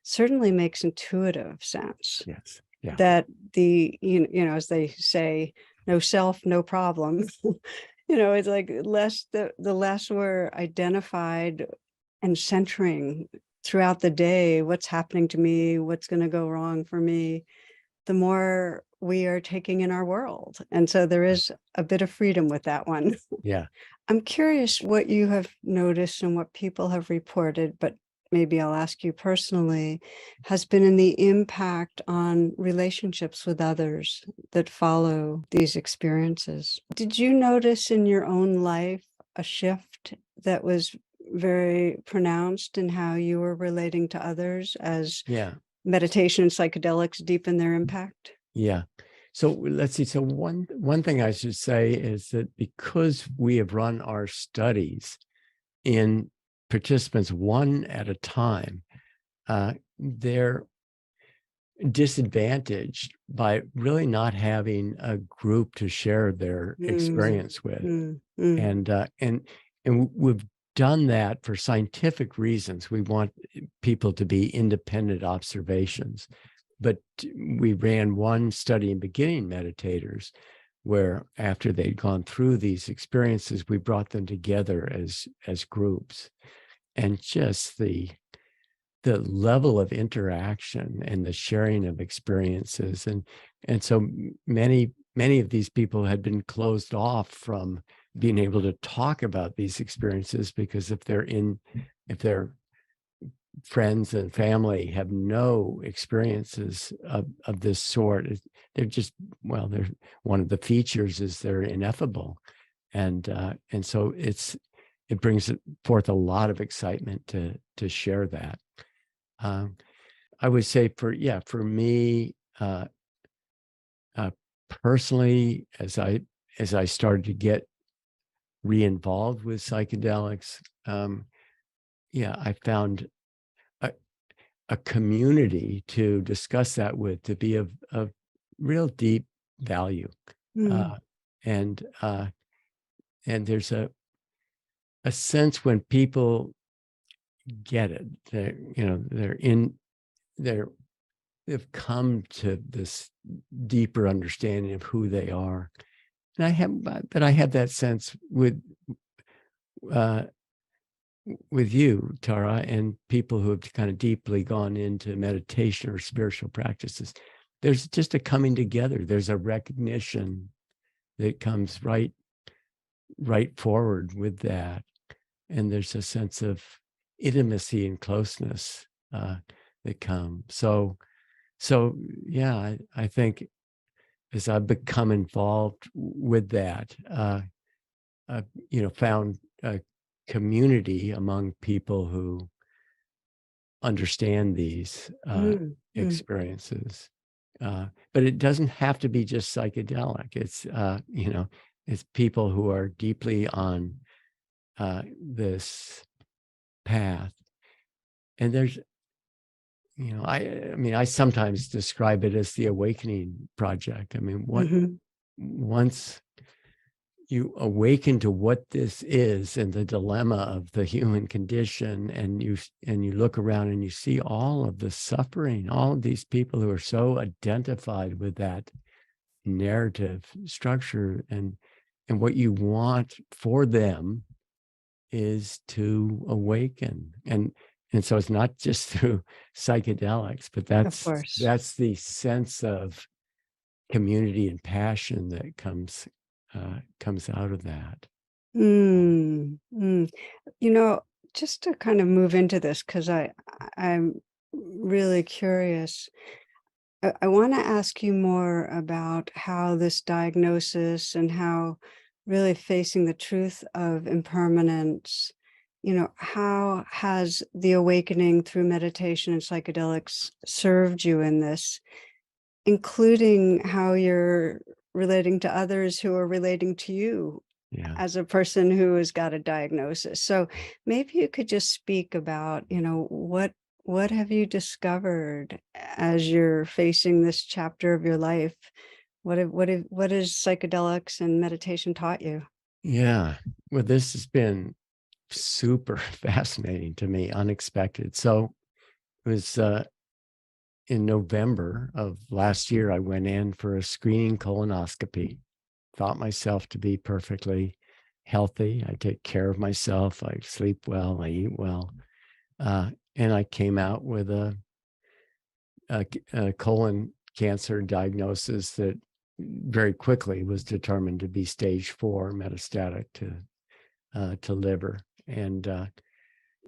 certainly makes intuitive sense. Yes. Yeah. That as they say, no self, no problem. It's like the less we're identified and centering throughout the day, what's happening to me, what's going to go wrong for me, the more we are taking in our world. And so there is a bit of freedom with that one. Yeah. I'm curious what you have noticed and what people have reported, but maybe I'll ask you personally, has been in the impact on relationships with others that follow these experiences. Did you notice in your own life a shift that was very pronounced in how you were relating to others as meditation and psychedelics deepen their impact? Yeah. So let's see. So one thing I should say is that because we have run our studies in participants one at a time, they're disadvantaged by really not having a group to share their experience with. And we've done that for scientific reasons. We want people to be independent observations. But we ran one study in beginning meditators where after they'd gone through these experiences, we brought them together as groups. And just the level of interaction and the sharing of experiences. And so many of these people had been closed off from being able to talk about these experiences, because if their friends and family have no experiences of this sort, they're one of the features is they're ineffable. And so it brings forth a lot of excitement to share that. I would say for me, personally, as I started to get re-involved with psychedelics, I found a community to discuss that with, to be of real deep value. And there's a sense when people get it, they've come to this deeper understanding of who they are. And I have that sense with you, Tara, and people who have kind of deeply gone into meditation or spiritual practices. There's just a coming together. There's a recognition that comes right forward with that. And there's a sense of intimacy and closeness that come. So yeah, I think as I've become involved with that, I've found a community among people who understand these experiences. But it doesn't have to be just psychedelic. It's it's people who are deeply on this path. And there's, I sometimes describe it as the awakening project. I mean, once you awaken to what this is and the dilemma of the human condition, and you look around and you see all of the suffering, all of these people who are so identified with that narrative structure, and what you want for them is to awaken. And so it's not just through psychedelics, but that's the sense of community and passion that comes out of that. Mm, mm. You know, just to kind of move into this, because I'm really curious. I want to ask you more about how this diagnosis and how really facing the truth of impermanence, how has the awakening through meditation and psychedelics served you in this, including how you're relating to others who are relating to you Yeah. as a person who has got a diagnosis. So maybe you could just speak about, what have you discovered as you're facing this chapter of your life? What has psychedelics and meditation taught you? Yeah. Well, this has been super fascinating to me, unexpected. So it was in November of last year, I went in for a screening colonoscopy, thought myself to be perfectly healthy. I take care of myself. I sleep well. I eat well. And I came out with a colon cancer diagnosis that very quickly was determined to be stage 4 metastatic to liver. And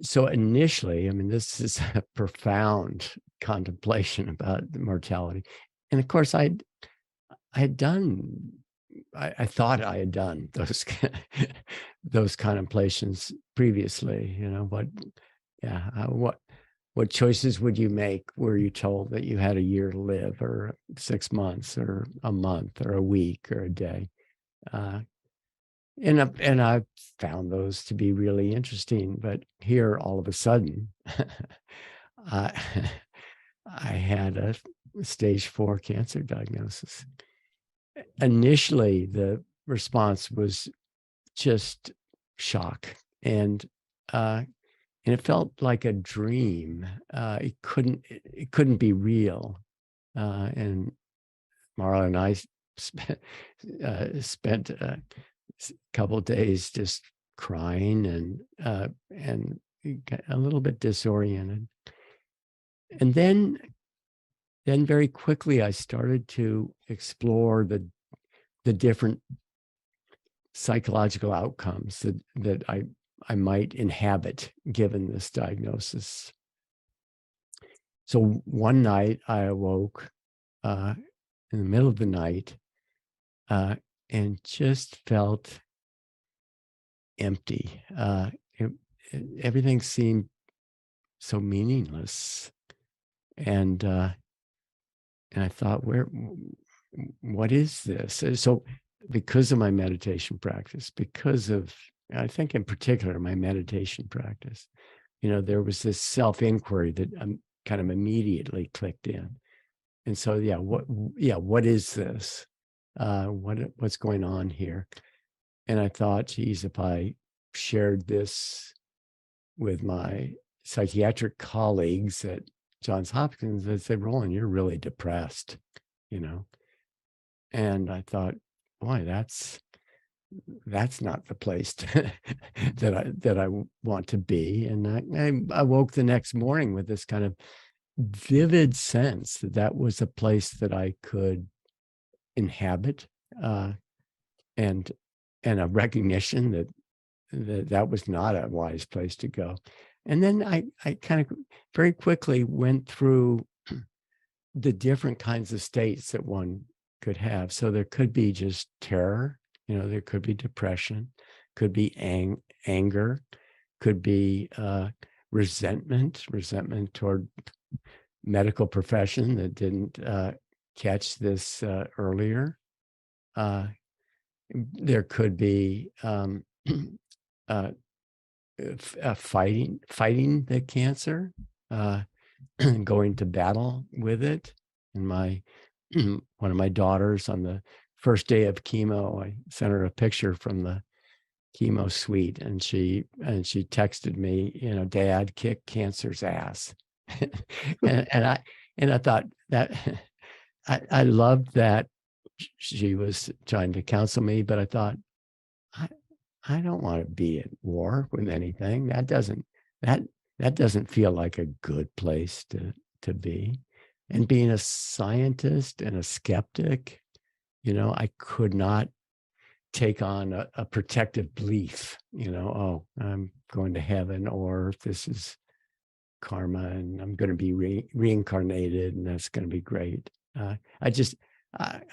so initially, I mean, this is a profound contemplation about the mortality. And of course, I thought I had done those those contemplations previously. What choices would you make? Were you told that you had a year to live, or 6 months, or a month, or a week, or a day? Uh, and I found those to be really interesting. But here, all of a sudden, I, I had a stage 4 cancer diagnosis. Initially, the response was just shock, and uh, and it felt like a dream. It couldn't be real. And Marla and I spent a couple of days just crying and a little bit disoriented. And then very quickly I started to explore the different psychological outcomes that I might inhabit given this diagnosis. So one night I awoke in the middle of the night and just felt empty. Everything seemed so meaningless, and I thought, what is this? So, because of my meditation practice, because of, I think in particular my meditation practice, there was this self inquiry that kind of immediately clicked in, and so what is this? What's going on here? And I thought, geez, if I shared this with my psychiatric colleagues at Johns Hopkins, they'd say, Roland, you're really depressed, you know. And I thought, boy, that's not the place that I want to be. And I woke the next morning with this kind of vivid sense that was a place that I could inhabit, and a recognition that was not a wise place to go. And then I kind of very quickly went through the different kinds of states that one could have. So there could be just terror, there could be depression, could be anger, could be resentment toward medical profession that didn't catch this earlier. There could be fighting the cancer, going to battle with it. And one of my daughters, on the first day of chemo, I sent her a picture from the chemo suite, and she texted me, Dad, kick cancer's ass. and I thought that I loved that she was trying to counsel me, but I thought, I don't want to be at war with anything. That doesn't feel like a good place to be. And being a scientist and a skeptic, I could not take on a protective belief, oh, I'm going to heaven, or this is karma and I'm going to be reincarnated and that's going to be great. I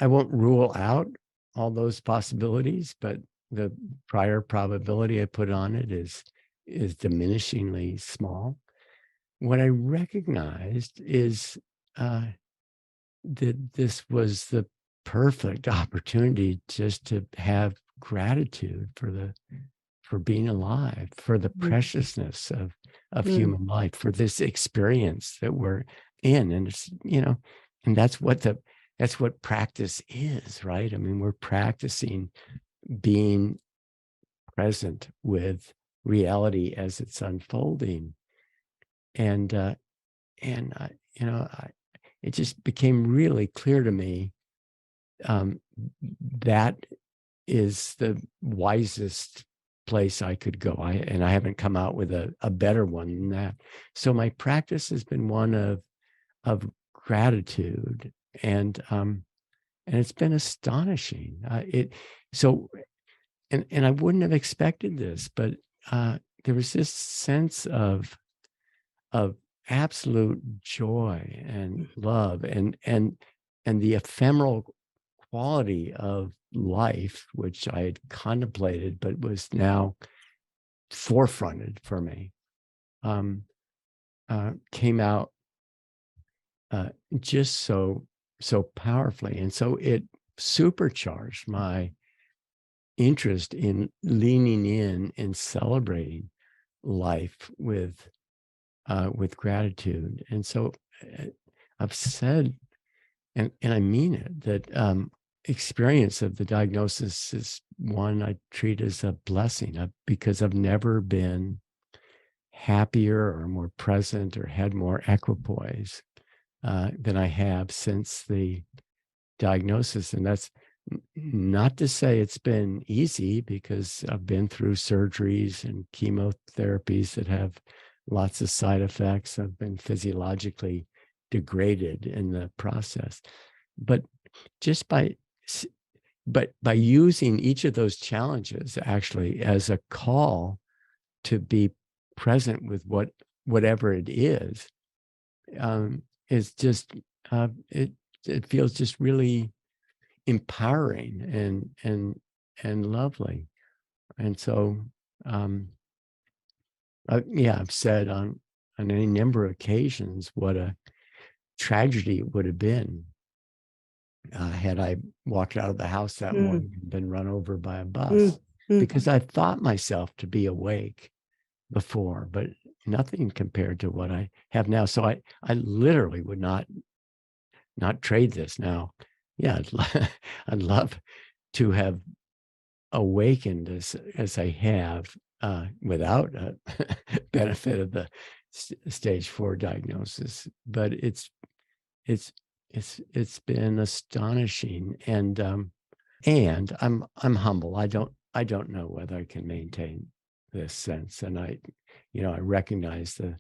won't rule out all those possibilities, but the prior probability I put on it is diminishingly small. What I recognized is that this was the perfect opportunity just to have gratitude for being alive, for the preciousness of human life, for this experience that we're in. And it's, and that's what practice is, right? I mean, we're practicing being present with reality as it's unfolding. And it just became really clear to me that is the wisest place I could go. I haven't come out with a better one than that. So my practice has been one of gratitude, and it's been astonishing. And I wouldn't have expected this, but there was this sense of absolute joy and love and the ephemeral quality of life, which I had contemplated, but was now forefronted for me, came out just so powerfully. And so it supercharged my interest in leaning in and celebrating life with gratitude. And so I've said, and I mean it, that experience of the diagnosis is one I treat as a blessing, because I've never been happier or more present or had more equipoise than I have since the diagnosis. And that's not to say it's been easy, because I've been through surgeries and chemotherapies that have lots of side effects. I've been physiologically degraded in the process. But just by using each of those challenges actually as a call to be present with whatever it is just it feels just really empowering and lovely. And so I've said on any number of occasions what a tragedy it would have been had I walked out of the house that morning and been run over by a bus, because I thought myself to be awake before, but nothing compared to what I have now. So I literally would not trade this now. Yeah, I'd love to have awakened as I have without a benefit of the stage 4 diagnosis. But it's been astonishing, and I'm humble. I don't know whether I can maintain this sense, and I recognize the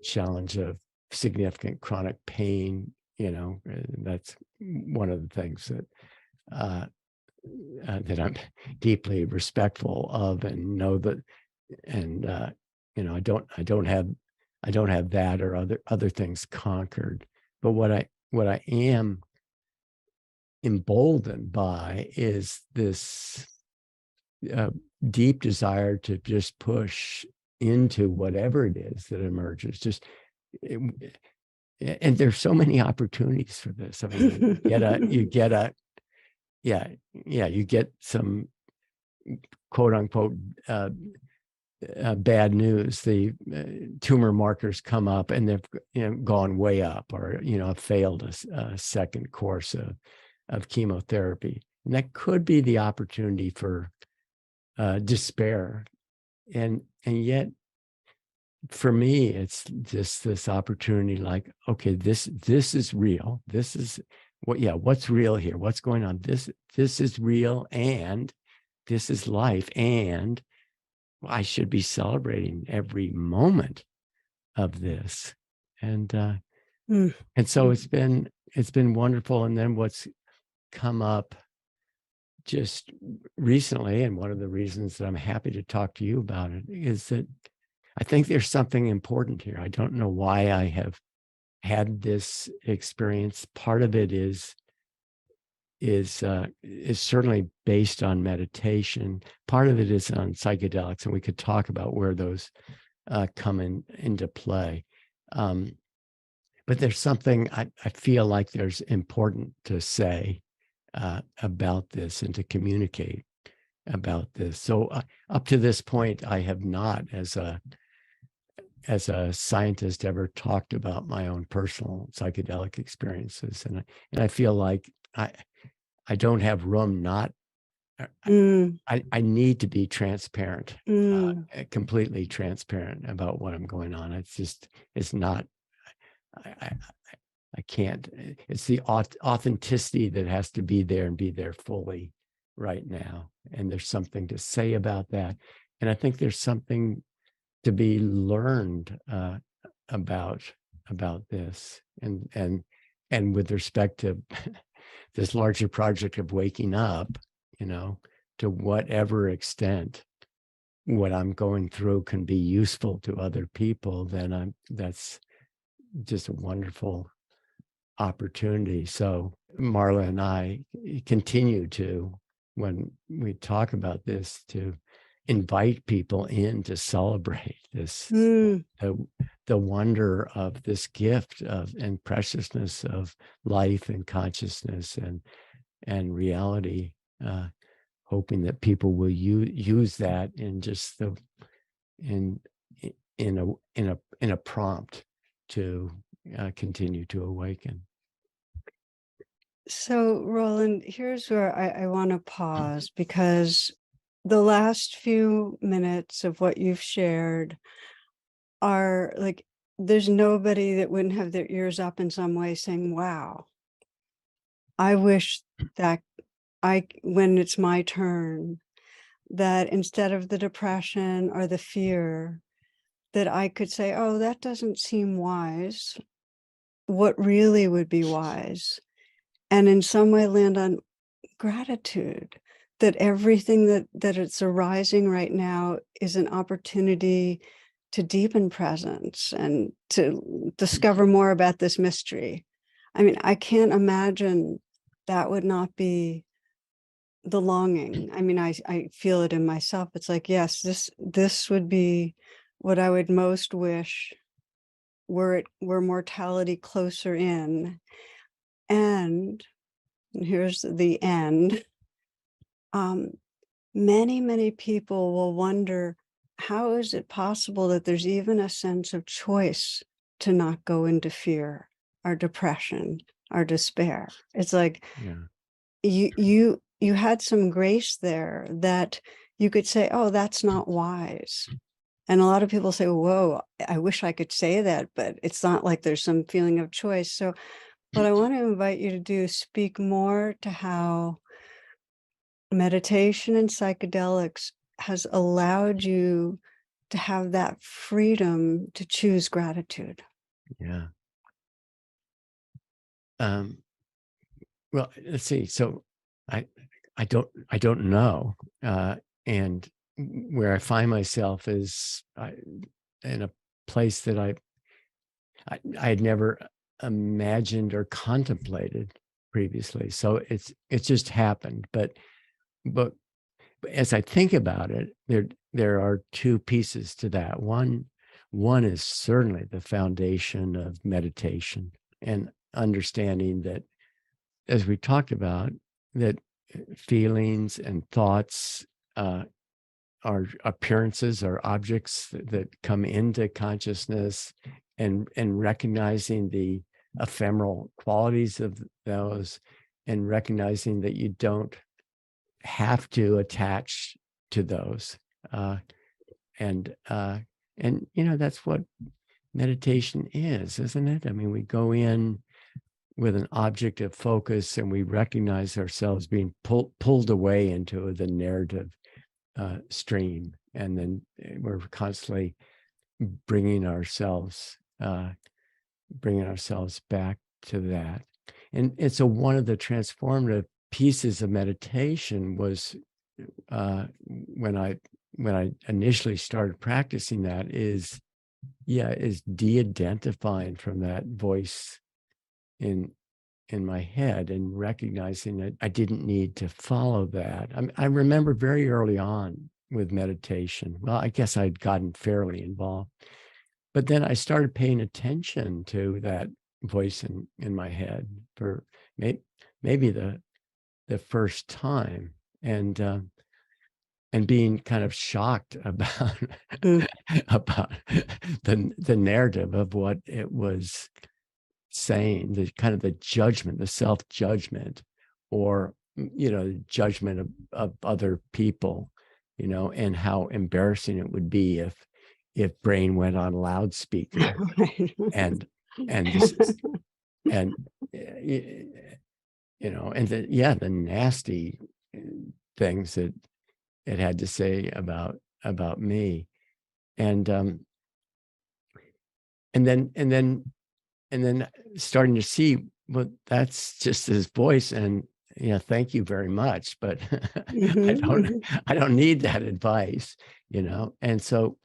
challenge of significant chronic pain. That's one of the things that that I'm deeply respectful of, and know that, and I don't have that or other things conquered. But what I am emboldened by is this deep desire to just push into whatever it is that emerges. And there's so many opportunities for this. I mean, you get some quote unquote bad news. The tumor markers come up and they've gone way up, or have failed a second course of chemotherapy, and that could be the opportunity for despair. And yet, for me, it's just this opportunity, like, okay, this is real. This is what's real here. What's going on? This is real, and this is life, and I should be celebrating every moment of this. And so it's been wonderful. And then what's come up just recently, and one of the reasons that I'm happy to talk to you about it, is that I think there's something important here. I don't know why I have had this experience. Part of it is certainly based on meditation. Part of it is on psychedelics, and we could talk about where those come into play. But there's something I feel like there's important to say about this and to communicate about this. So up to this point, I have not, as a scientist, ever talked about my own personal psychedelic experiences, and I feel like I don't have room not. I need to be transparent, completely transparent about what I'm going on. It's not. I can't. It's the authenticity that has to be there and be there fully right now. And there's something to say about that. And I think there's something to be learned about this. And with respect to this larger project of waking up, to whatever extent what I'm going through can be useful to other people, then that's just a wonderful opportunity. So Marla and I continue to, when we talk about this, to invite people in to celebrate this, the wonder of this gift of and preciousness of life and consciousness and reality, hoping that people will use that in just in a prompt to continue to awaken. So, Roland, here's where I want to pause, because the last few minutes of what you've shared are like, there's nobody that wouldn't have their ears up in some way saying, wow, I wish that when it's my turn, that instead of the depression or the fear, that I could say, oh, that doesn't seem wise. What really would be wise? And in some way land on gratitude, that everything that it's arising right now is an opportunity to deepen presence and to discover more about this mystery. I mean, I can't imagine that would not be the longing. I mean, I feel it in myself. It's like, yes, this would be what I would most wish were mortality closer in. And here's the end. Many people will wonder, how is it possible that there's even a sense of choice to not go into fear or depression or despair? It's like, you had some grace there that you could say, oh, that's not wise. And a lot of people say, whoa, I wish I could say that, but it's not like there's some feeling of choice. So what I want to invite you to do is speak more to how meditation and psychedelics has allowed you to have that freedom to choose gratitude. Yeah. Well, let's see. So I don't know. And where I find myself is in a place that I had never imagined or contemplated previously. So it's just happened. But as I think about it, there are two pieces to that. One is certainly the foundation of meditation and understanding that, as we talked about, that feelings and thoughts are appearances, are objects that come into consciousness, and recognizing the ephemeral qualities of those, and recognizing that you don't have to attach to those, and that's what meditation is, isn't it? I mean, we go in with an object of focus, and we recognize ourselves being pulled away into the narrative stream, and then we're constantly bringing ourselves back to that. And so one of the transformative pieces of meditation was when I initially started practicing that is de-identifying from that voice in my head and recognizing that I didn't need to follow that. I remember very early on with meditation. Well, I guess I'd gotten fairly involved, but then I started paying attention to that voice in my head for maybe the first time, and being kind of shocked about Mm. about the narrative of what it was saying, the kind of the judgment, the self-judgment, or judgment of other people, and how embarrassing it would be if brain went on loudspeaker Right. and this and and the nasty things that it had to say about me, and then starting to see, well, that's just his voice, and thank you very much, but Mhm. I don't need that advice, and so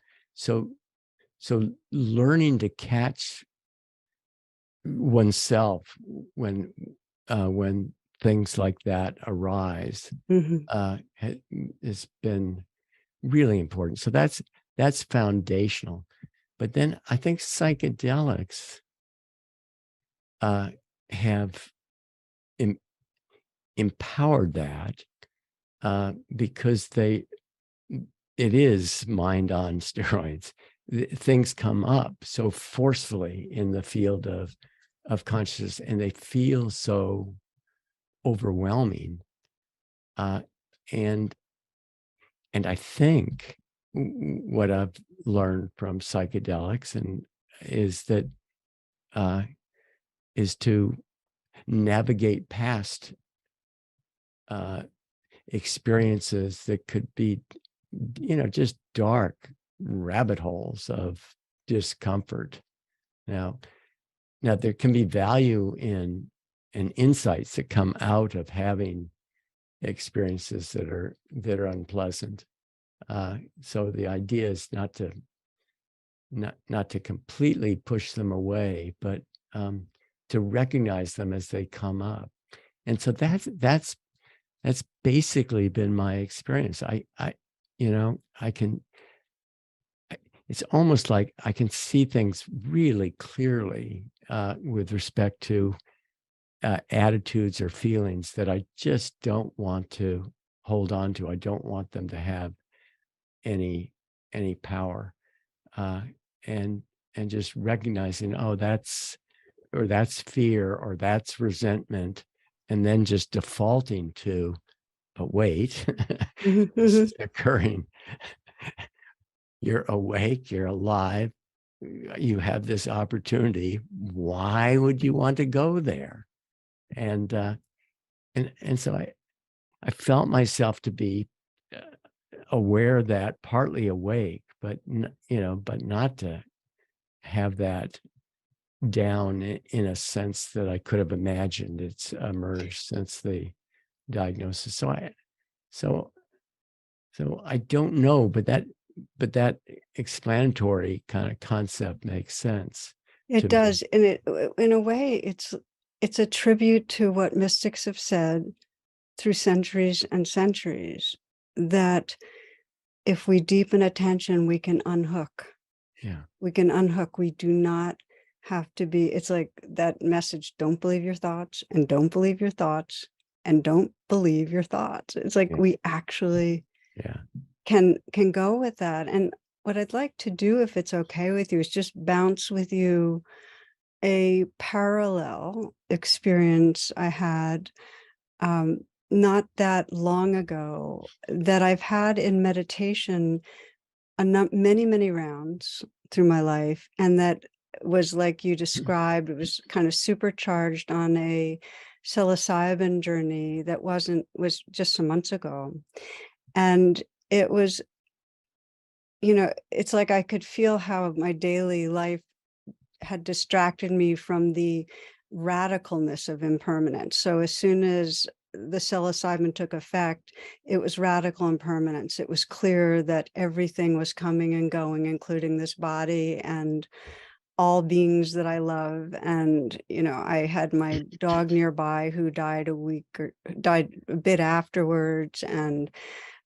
learning to catch oneself when things like that arise Mhm. has been really important. So that's foundational. But then I think psychedelics have empowered that because it is mind on steroids. Things come up so forcefully in the field of consciousness, and they feel so overwhelming. And I think what I've learned from psychedelics is that is to navigate past experiences that could be, just dark rabbit holes of discomfort. Now there can be value in insights that come out of having experiences that are unpleasant. So the idea is not to completely push them away, but to recognize them as they come up. And so that's basically been my experience. It's almost like I can see things really clearly with respect to attitudes or feelings that I just don't want to hold on to. I don't want them to have any power, and just recognizing, oh, that's fear, or that's resentment, and then just defaulting to, but wait, this is occurring. You're awake, you're alive, you have this opportunity. Why would you want to go there? And so I felt myself to be aware that, partly awake, but but not to have that down in a sense that I could have imagined. It's emerged since the diagnosis. So I don't know, but that explanatory kind of concept makes sense It to me. does. And in a way, it's a tribute to what mystics have said through centuries and centuries, that if we deepen attention, we can unhook. Yeah. We can unhook. We do not have to be, it's like that message, don't believe your thoughts, and don't believe your thoughts, and don't believe your thoughts. It's like Yeah. we actually Yeah. can go with that. And what I'd like to do, if it's okay with you, is just bounce with you a parallel experience I had not that long ago, that I've had in meditation many, many rounds through my life. And that was like you described, it was kind of supercharged on a psilocybin journey that was just some months ago. And it was, it's like I could feel how my daily life had distracted me from the radicalness of impermanence. So as soon as the psilocybin took effect, it was radical impermanence. It was clear that everything was coming and going, including this body and all beings that I love. And, I had my dog nearby who died died a bit afterwards, and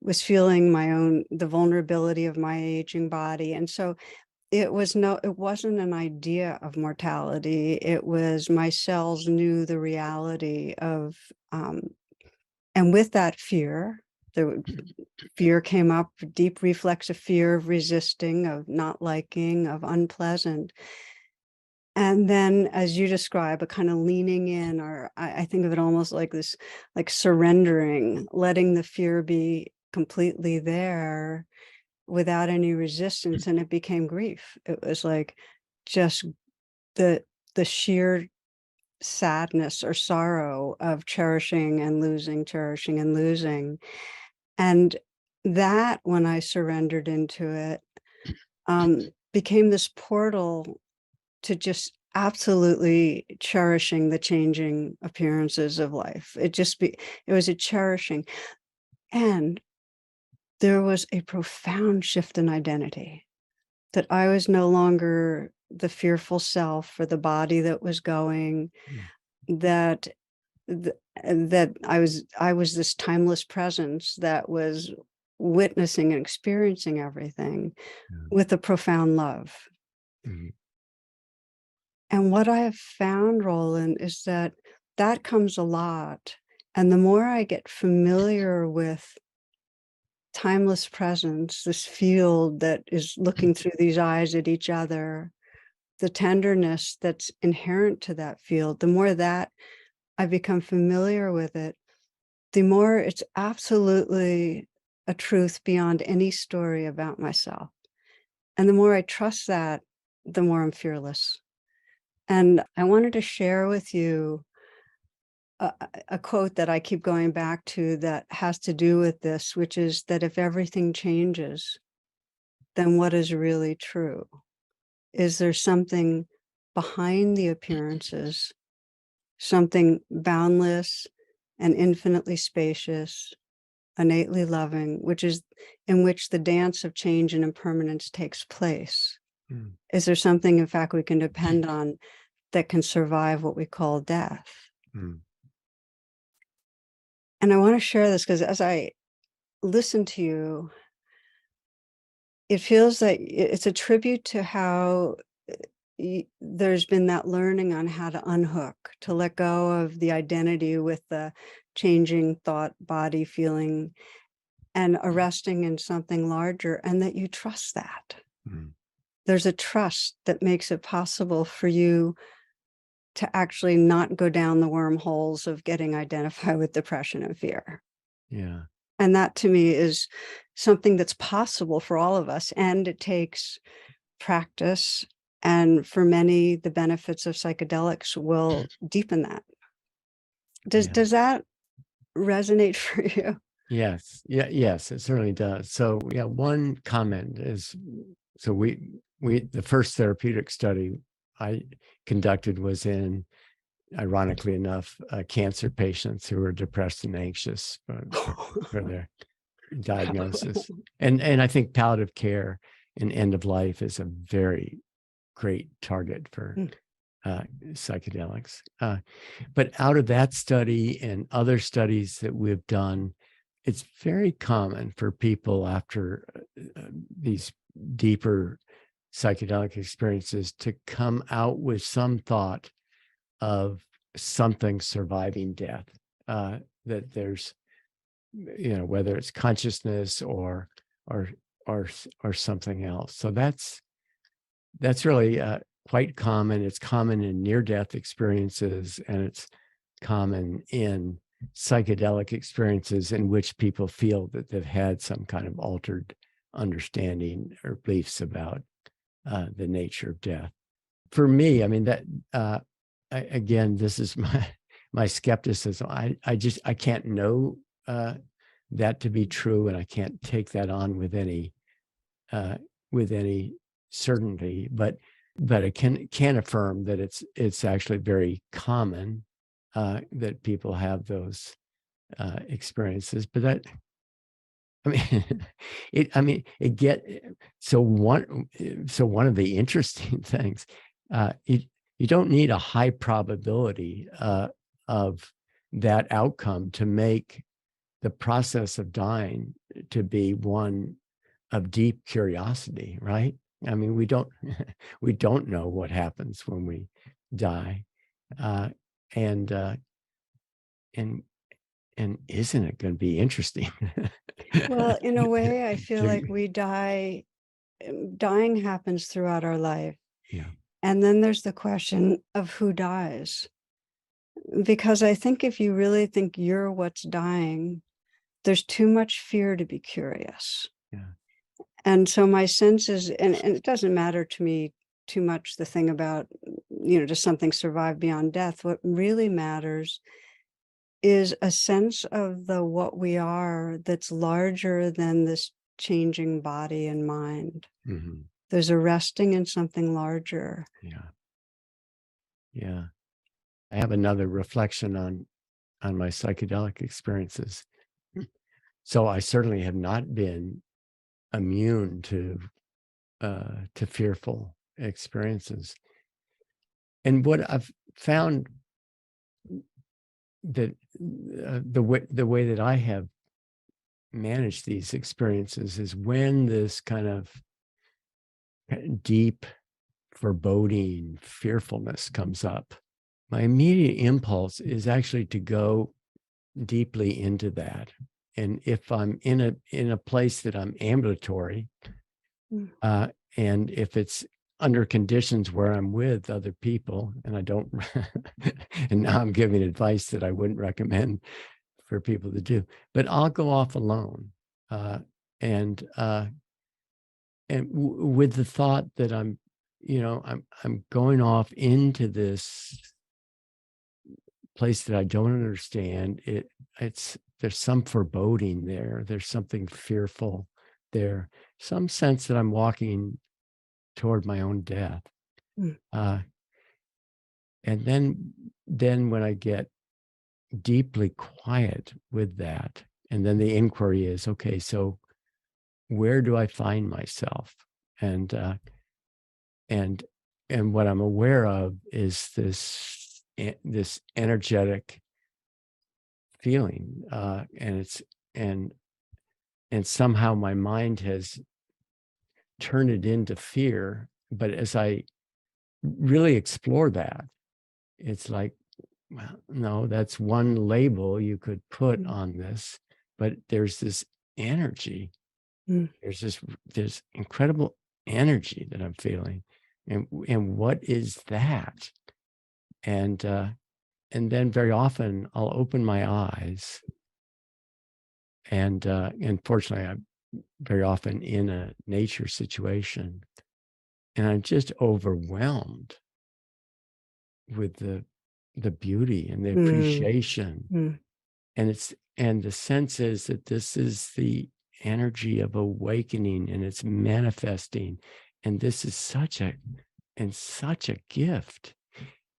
was feeling the vulnerability of my aging body. And so it wasn't an idea of mortality. It was my cells knew the reality of, and with that fear, fear came up, deep reflexive fear of resisting, of not liking, of unpleasant. And then, as you describe, a kind of leaning in, or I think of it almost like this, like surrendering, letting the fear be completely there without any resistance, and it became grief. It was like just the sheer sadness or sorrow of cherishing and losing, cherishing and losing. And that, when I surrendered into it, became this portal to just absolutely cherishing the changing appearances of life. It was a cherishing. And there was a profound shift in identity, that I was no longer the fearful self or the body that was going, that that I was this timeless presence that was witnessing and experiencing everything with a profound love. And what I have found, Roland, is that that comes a lot. And the more I get familiar with timeless presence, this field that is looking through these eyes at each other, the tenderness that's inherent to that field, the more that I become familiar with it, the more it's absolutely a truth beyond any story about myself. And the more I trust that, the more I'm fearless. And I wanted to share with you a quote that I keep going back to that has to do with this, which is that if everything changes, then what is really true? Is there something behind the appearances, something boundless and infinitely spacious, innately loving, in which the dance of change and impermanence takes place? Is there something, in fact, we can depend on that can survive what we call death? And I want to share this because as I listen to you, it feels like it's a tribute to how there's been that learning on how to unhook, to let go of the identity with the changing thought, body, feeling, and arresting in something larger, and that you trust that. There's a trust that makes it possible for you to actually not go down the wormholes of getting identified with depression and fear. Yeah. And that, to me, is something that's possible for all of us. And it takes practice. And for many, the benefits of psychedelics will deepen that. Does that resonate for you? Yes. Yeah. Yes, it certainly does. So yeah, one comment is, so the first therapeutic study I conducted was in, ironically enough, cancer patients who were depressed and anxious for their diagnosis. And I think palliative care and end of life is a very great target for psychedelics. But out of that study and other studies that we've done, it's very common for people after these deeper psychedelic experiences to come out with some thought of something surviving death, that there's, whether it's consciousness or something else. So that's really quite common. It's common in near-death experiences, and it's common in psychedelic experiences in which people feel that they've had some kind of altered understanding or beliefs about the nature of death. For me, I mean, that again, this is my skepticism. I can't know that to be true, and I can't take that on with any certainty. But I can affirm that it's actually very common that people have those experiences, but that, I mean, so one of the interesting things, you don't need a high probability of that outcome to make the process of dying to be one of deep curiosity, right? I mean, we don't know what happens when we die, and isn't it going to be interesting? Well, in a way, I feel like we die. Dying happens throughout our life. Yeah. And then there's the question of who dies. Because I think if you really think you're what's dying, there's too much fear to be curious. Yeah. And so my sense is, and it doesn't matter to me too much the thing about, does something survive beyond death? What really matters is a sense of the what we are that's larger than this changing body and mind. Mm-hmm. There's a resting in something larger. Yeah. Yeah. I have another reflection on my psychedelic experiences. So I certainly have not been immune to fearful experiences. And what I've found that the way that I have managed these experiences is when this kind of deep foreboding fearfulness comes up, my immediate impulse is actually to go deeply into that. And if I'm in a place that I'm ambulatory, and if it's under conditions where I'm with other people, and I don't, and now I'm giving advice that I wouldn't recommend for people to do, but I'll go off alone, and with the thought that I'm going off into this place that I don't understand. There's some foreboding there. There's something fearful there. Some sense that I'm walking toward my own death. And then when I get deeply quiet with that, and then the inquiry is, okay, so where do I find myself? And what I'm aware of is this energetic feeling, and somehow my mind has turned it into fear. But as I really explore that, it's like, well, no, that's one label you could put on this, but there's this energy. There's incredible energy that I'm feeling, and what is that? And then very often I'll open my eyes, and fortunately I'm very often in a nature situation, and I'm just overwhelmed with the beauty and the appreciation. And the sense is that this is the energy of awakening, and it's manifesting, and this is such a gift.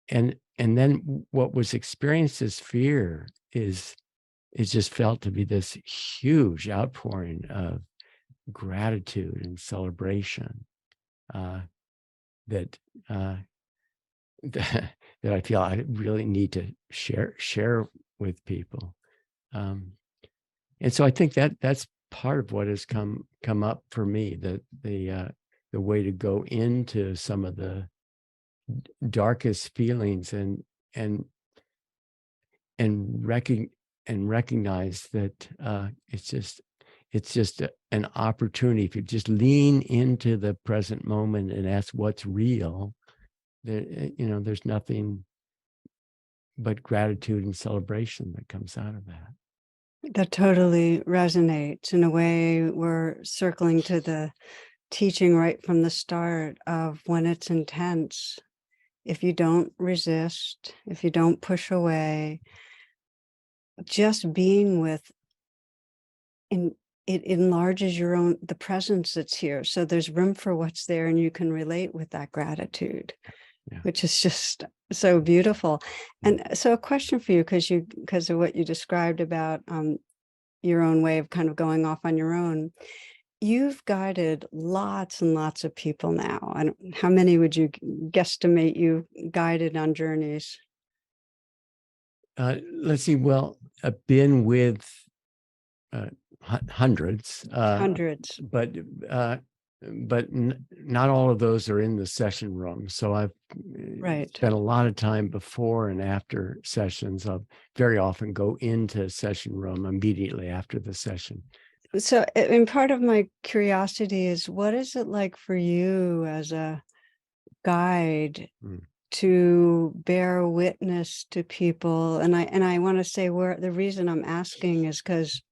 And then what was experienced as fear is just felt to be this huge outpouring of gratitude and celebration, that I feel I really need to share with people. And so I think that's part of what has come up for me, that the way to go into some of the darkest feelings and recognize that it's just an opportunity. If you just lean into the present moment and ask what's real, there's nothing but gratitude and celebration that comes out of that. That totally resonates. In a way, we're circling to the teaching right from the start of when it's intense. If you don't resist, if you don't push away, just being with, it enlarges the presence that's here. So there's room for what's there, and you can relate with that gratitude. which is just so beautiful. And so a question for you, because of what you described about your own way of kind of going off on your own. You've guided lots and lots of people now. How many would you guesstimate you guided on journeys? Let's see. Well, I've been with hundreds, Hundreds. but not all of those are in the session room. So I've Right. spent a lot of time before and after sessions. I'll very often go into session room immediately after the session. So, and part of my curiosity is, what is it like for you as a guide to bear witness to people? And I want to say, where the reason I'm asking is because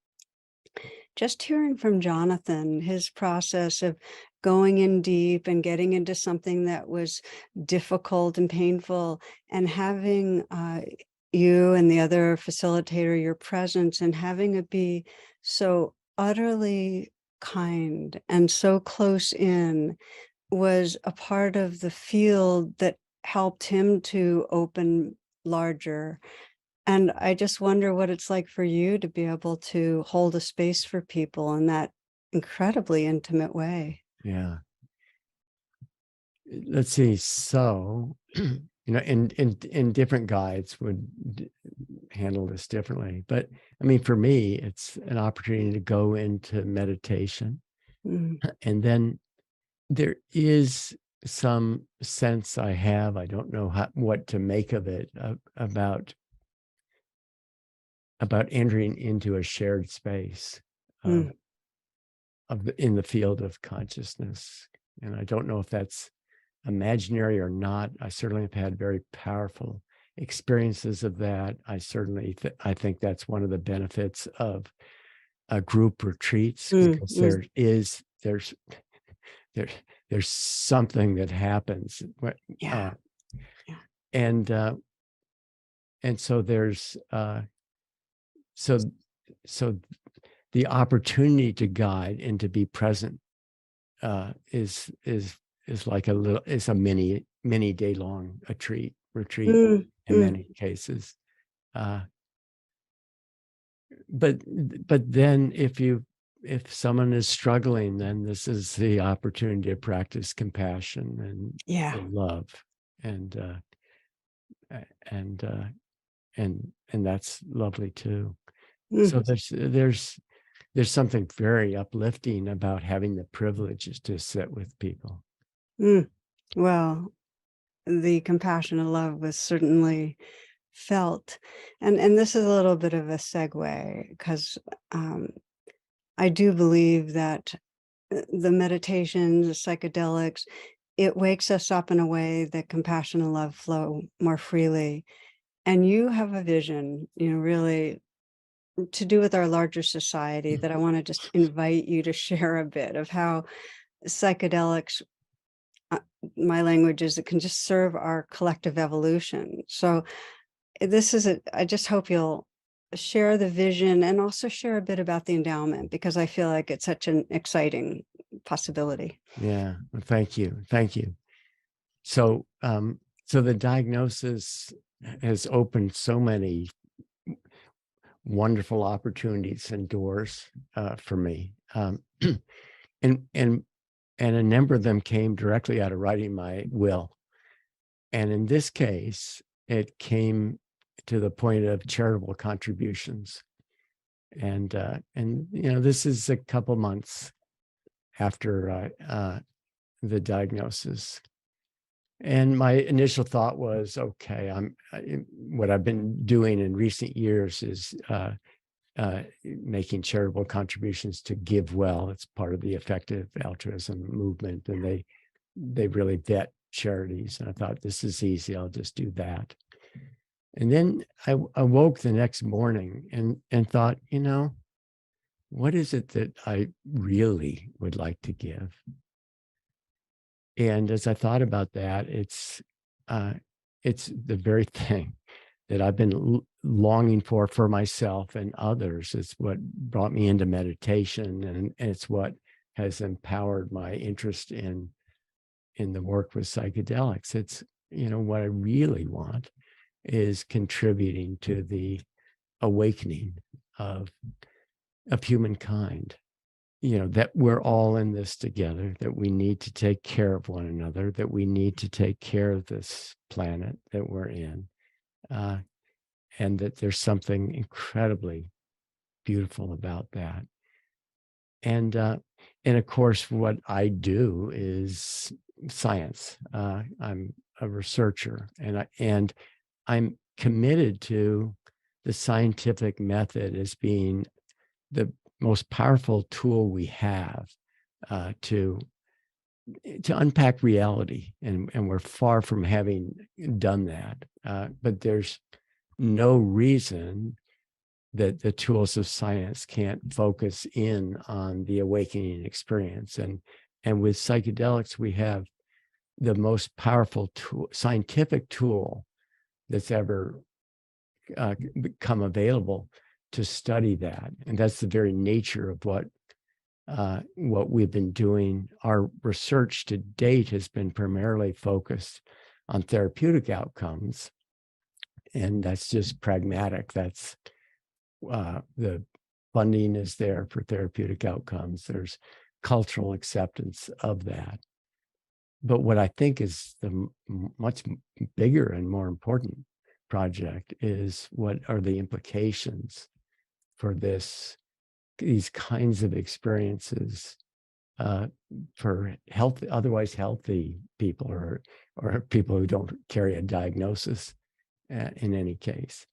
just hearing from Jonathan, his process of going in deep and getting into something that was difficult and painful, and having you and the other facilitator, your presence, and having it be so utterly kind and so close in, was a part of the field that helped him to open larger. And I just wonder what it's like for you to be able to hold a space for people in that incredibly intimate way. Yeah. Let's see. So, in different guides would handle this differently. But I mean, for me, it's an opportunity to go into meditation. And then there is some sense I have, I don't know what to make of it, about entering into a shared space in the field of consciousness. And I don't know if that's imaginary or not. I certainly have had very powerful experiences of that. I certainly I think that's one of the benefits of group retreats, because there's something that happens. And so there's so the opportunity to guide and to be present is like a mini day long retreat in many cases. But then if someone is struggling, then this is the opportunity to practice compassion and love, and that's lovely too. So there's something very uplifting about having the privilege to sit with people. Well, the compassion and love was certainly felt. And this is a little bit of a segue, because I do believe that the meditations, the psychedelics, it wakes us up in a way that compassion and love flow more freely. And you have a vision, really to do with our larger society, that I want to just invite you to share a bit of how psychedelics, my language is, it can just serve our collective evolution. So I just hope you'll share the vision and also share a bit about the endowment, because I feel like it's such an exciting possibility. Yeah, well, thank you. So, so the diagnosis has opened so many wonderful opportunities and doors for me, and a number of them came directly out of writing my will. And in this case, it came to the point of charitable contributions. And this is a couple months after the diagnosis. And my initial thought was, okay, what I've been doing in recent years is making charitable contributions to Give Well. It's part of the effective altruism movement, and they really vet charities. And I thought, this is easy, I'll just do that. And then I awoke the next morning and thought, what is it that I really would like to give? And as I thought about that, it's the very thing that I've been longing for myself and others. It's what brought me into meditation, and it's what has empowered my interest in the work with psychedelics. what I really want is contributing to the awakening of humankind. That we're all in this together, that we need to take care of one another, that we need to take care of this planet that we're in, and that there's something incredibly beautiful about that. And of course, what I do is science. I'm a researcher, and I'm committed to the scientific method as being the most powerful tool we have to unpack reality, and we're far from having done that. But there's no reason that the tools of science can't focus in on the awakening experience. And with psychedelics, we have the most powerful scientific tool that's ever become available to study that. And that's the very nature of what we've been doing. Our research to date has been primarily focused on therapeutic outcomes. And that's just pragmatic. That's the funding is there for therapeutic outcomes. There's cultural acceptance of that. But what I think is the much bigger and more important project is, what are the implications for these kinds of experiences for otherwise healthy people, or people who don't carry a diagnosis in any case.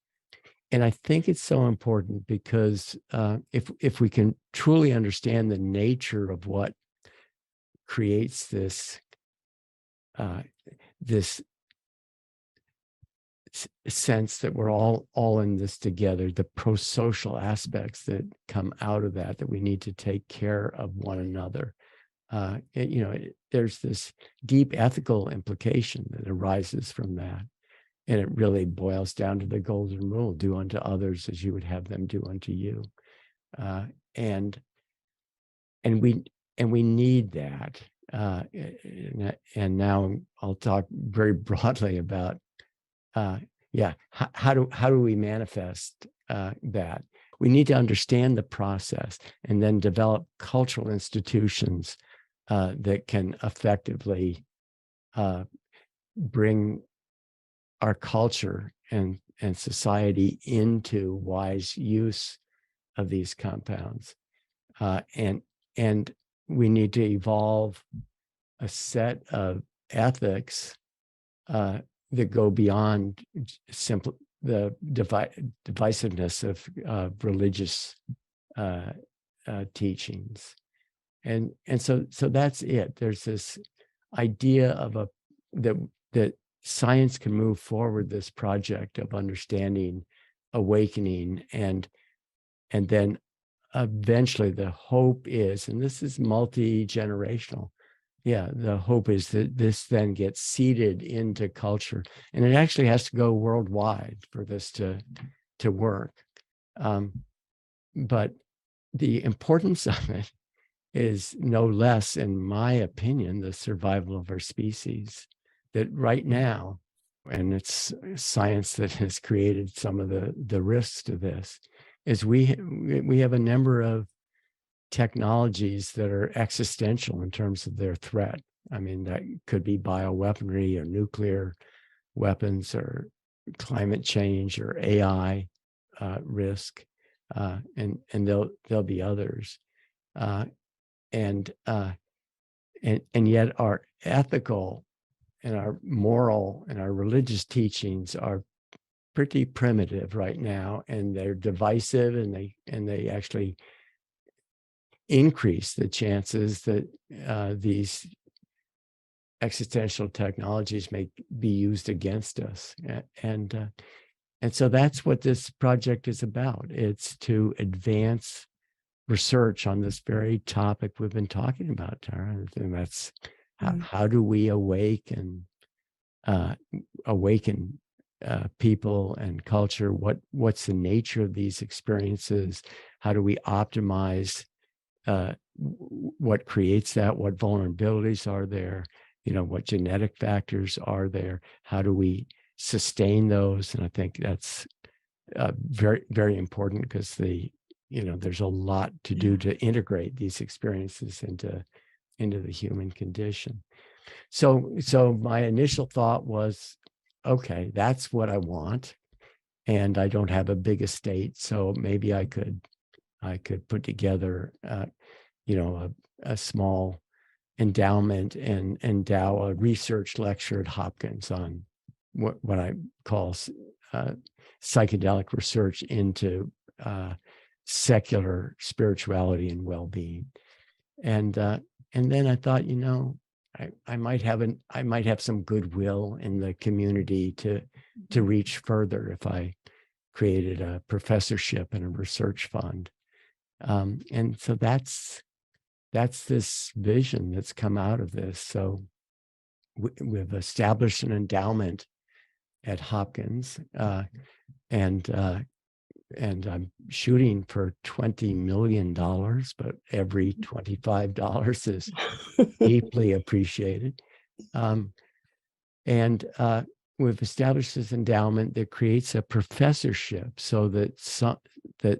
And I think it's so important because if we can truly understand the nature of what creates this sense that we're all in this together, the pro-social aspects that come out of that we need to take care of one another. There's this deep ethical implication that arises from that. And it really boils down to the golden rule: do unto others as you would have them do unto you. And we need that. And now I'll talk very broadly about how do we manifest that? We need to understand the process and then develop cultural institutions that can effectively bring our culture and society into wise use of these compounds. And we need to evolve a set of ethics that go beyond simple the divisiveness of religious teachings. And so that's it. There's this idea of that science can move forward this project of understanding awakening, and then eventually the hope is, and this is multi-generational, the hope is that this then gets seeded into culture, and it actually has to go worldwide for this to work. But the importance of it is no less, in my opinion, the survival of our species. That right now, and it's science that has created some of the risks to this, is we have a number of technologies that are existential in terms of their threat. I mean, that could be bioweaponry or nuclear weapons or climate change or AI risk, and there'll be others, and yet our ethical and our moral and our religious teachings are pretty primitive right now, and they're divisive, and they actually increase the chances that these existential technologies may be used against us. And so that's what this project is about. It's to advance research on this very topic we've been talking about, Tara, and that's how do we awaken people and culture? What's the nature of these experiences? How do we optimize what creates that? What vulnerabilities are there? what genetic factors are there? How do we sustain those? And I think that's very, very important, because there's a lot to do to integrate these experiences into the human condition. So my initial thought was, okay, that's what I want, and I don't have a big estate, so maybe I could put together, a small endowment and endow a research lecture at Hopkins on what I call psychedelic research into secular spirituality and well-being. And then I thought, I might have some goodwill in the community to reach further if I created a professorship and a research fund. And so that's this vision that's come out of this. So we've established an endowment at Hopkins, and I'm shooting for $20 million, but every $25 is deeply appreciated. And we've established this endowment that creates a professorship, so that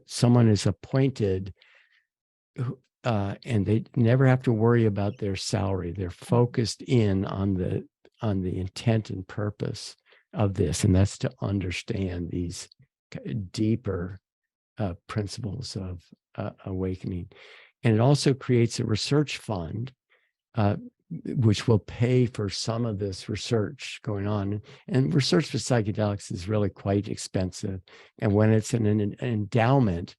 someone is appointed, and they never have to worry about their salary. They're focused in on the intent and purpose of this, and that's to understand these deeper principles of awakening. And it also creates a research fund, which will pay for some of this research going on. And research for psychedelics is really quite expensive. And when it's in an endowment,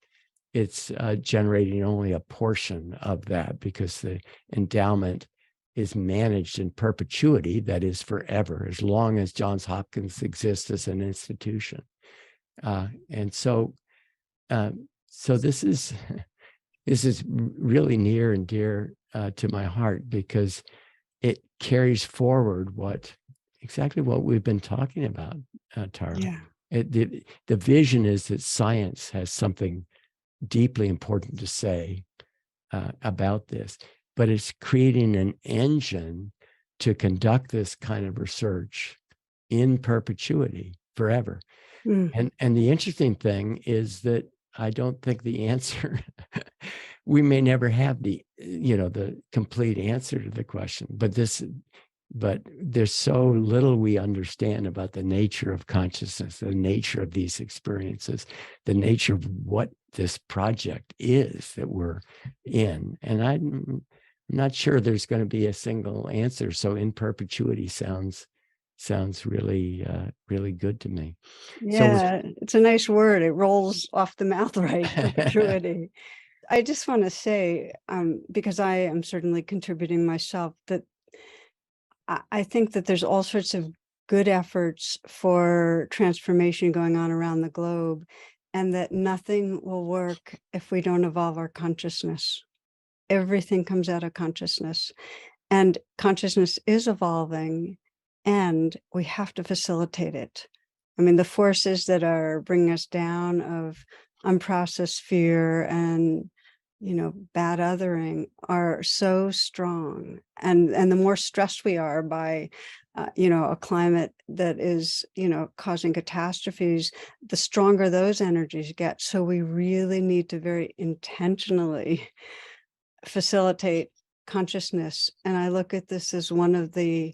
it's generating only a portion of that, because the endowment is managed in perpetuity, that is forever, as long as Johns Hopkins exists as an institution. And so this is really near and dear to my heart, because it carries forward exactly what we've been talking about, Tara. Yeah. The vision is that science has something deeply important to say about this, but it's creating an engine to conduct this kind of research in perpetuity, forever. And the interesting thing is that I don't think the answer, we may never have the complete answer to the question, but there's so little we understand about the nature of consciousness, the nature of these experiences, the nature of what this project is that we're in. And I'm not sure there's going to be a single answer. So in perpetuity sounds really, really good to me. Yeah, it's a nice word. It rolls off the mouth, right? Perpetuity. I just want to say, because I am certainly contributing myself, that I think that there's all sorts of good efforts for transformation going on around the globe, and that nothing will work if we don't evolve our consciousness. Everything comes out of consciousness, and consciousness is evolving, and we have to facilitate it. I mean, the forces that are bringing us down of unprocessed fear and bad othering are so strong, and the more stressed we are by a climate that is causing catastrophes, the stronger those energies get. So we really need to very intentionally facilitate consciousness, and I look at this as one of the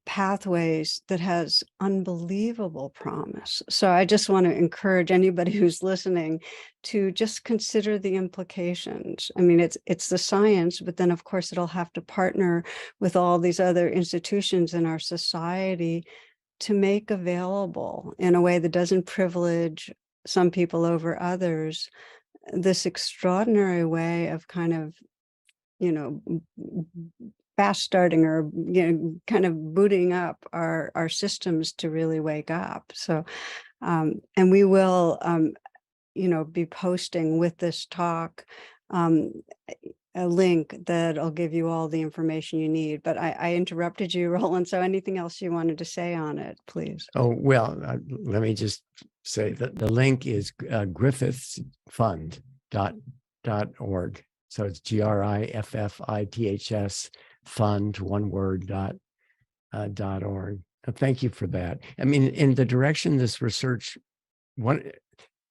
pathways that has unbelievable promise. So I just want to encourage anybody who's listening to just consider the implications. I mean, it's the science, but then of course it'll have to partner with all these other institutions in our society to make available, in a way that doesn't privilege some people over others, this extraordinary way of kind of fast starting, or kind of booting up our systems to really wake up. So and we will be posting with this talk a link that'll give you all the information you need. But I interrupted you, Roland, so anything else you wanted to say on it, please? Oh, well, let me just say that the link is griffithsfund.org. So it's GRIFFITHS fund, one word, .org. Thank you for that. I mean, in the direction this research,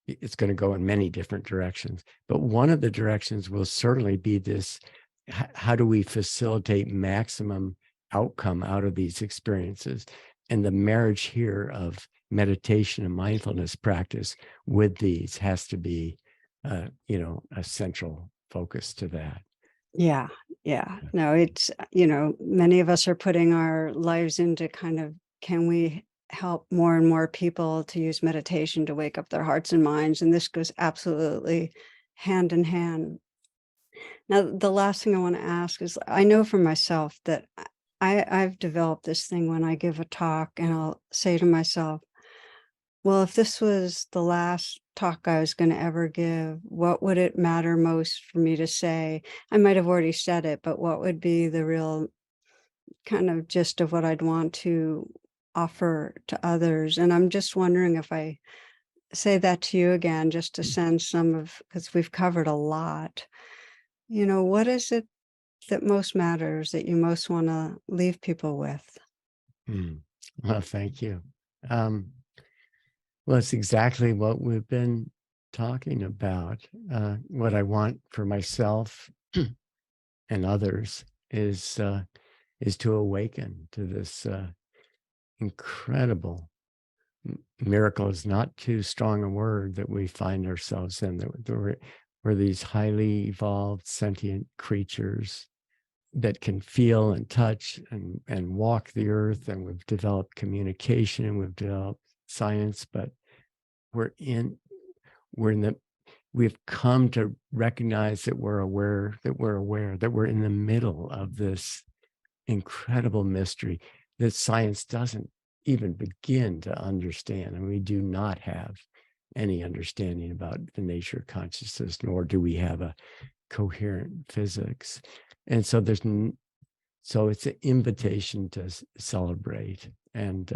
it's going to go in many different directions, but one of the directions will certainly be this: how do we facilitate maximum outcome out of these experiences? And the marriage here of meditation and mindfulness practice with these has to be, a central focus to that. Yeah. No, it's, many of us are putting our lives into kind of, can we help more and more people to use meditation to wake up their hearts and minds? And this goes absolutely hand in hand. Now, the last thing I want to ask is, I know for myself that I've developed this thing when I give a talk, and I'll say to myself, well, if this was the last talk I was going to ever give, what would it matter most for me to say? I might have already said it, but what would be the real kind of gist of what I'd want to offer to others? And I'm just wondering if I say that to you again, just to sense some of, because we've covered a lot. What is it that most matters, that you most want to leave people with? Well, thank you. Well, it's exactly what we've been talking about. What I want for myself and others is to awaken to this incredible miracle. Is not too strong a word that we find ourselves in. That we're these highly evolved sentient creatures that can feel and touch and walk the earth, and we've developed communication and we've developed science, but we've come to recognize that we're aware, that we're in the middle of this incredible mystery that science doesn't even begin to understand. And we do not have any understanding about the nature of consciousness, nor do we have a coherent physics. And so so it's an invitation to celebrate, and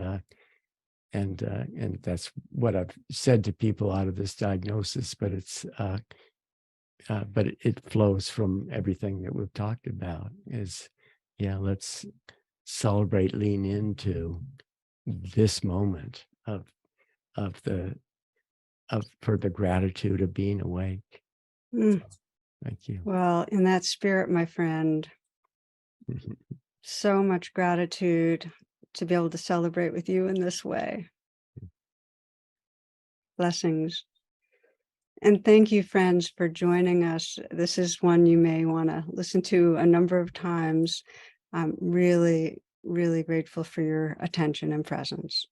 that's what I've said to people out of this diagnosis. But it flows from everything that we've talked about. Let's celebrate, lean into this moment for the gratitude of being awake. Mm. Thank you. Well, in that spirit, my friend, so much gratitude to be able to celebrate with you in this way. Blessings. And thank you, friends, for joining us. This is one you may want to listen to a number of times. I'm really, really grateful for your attention and presence.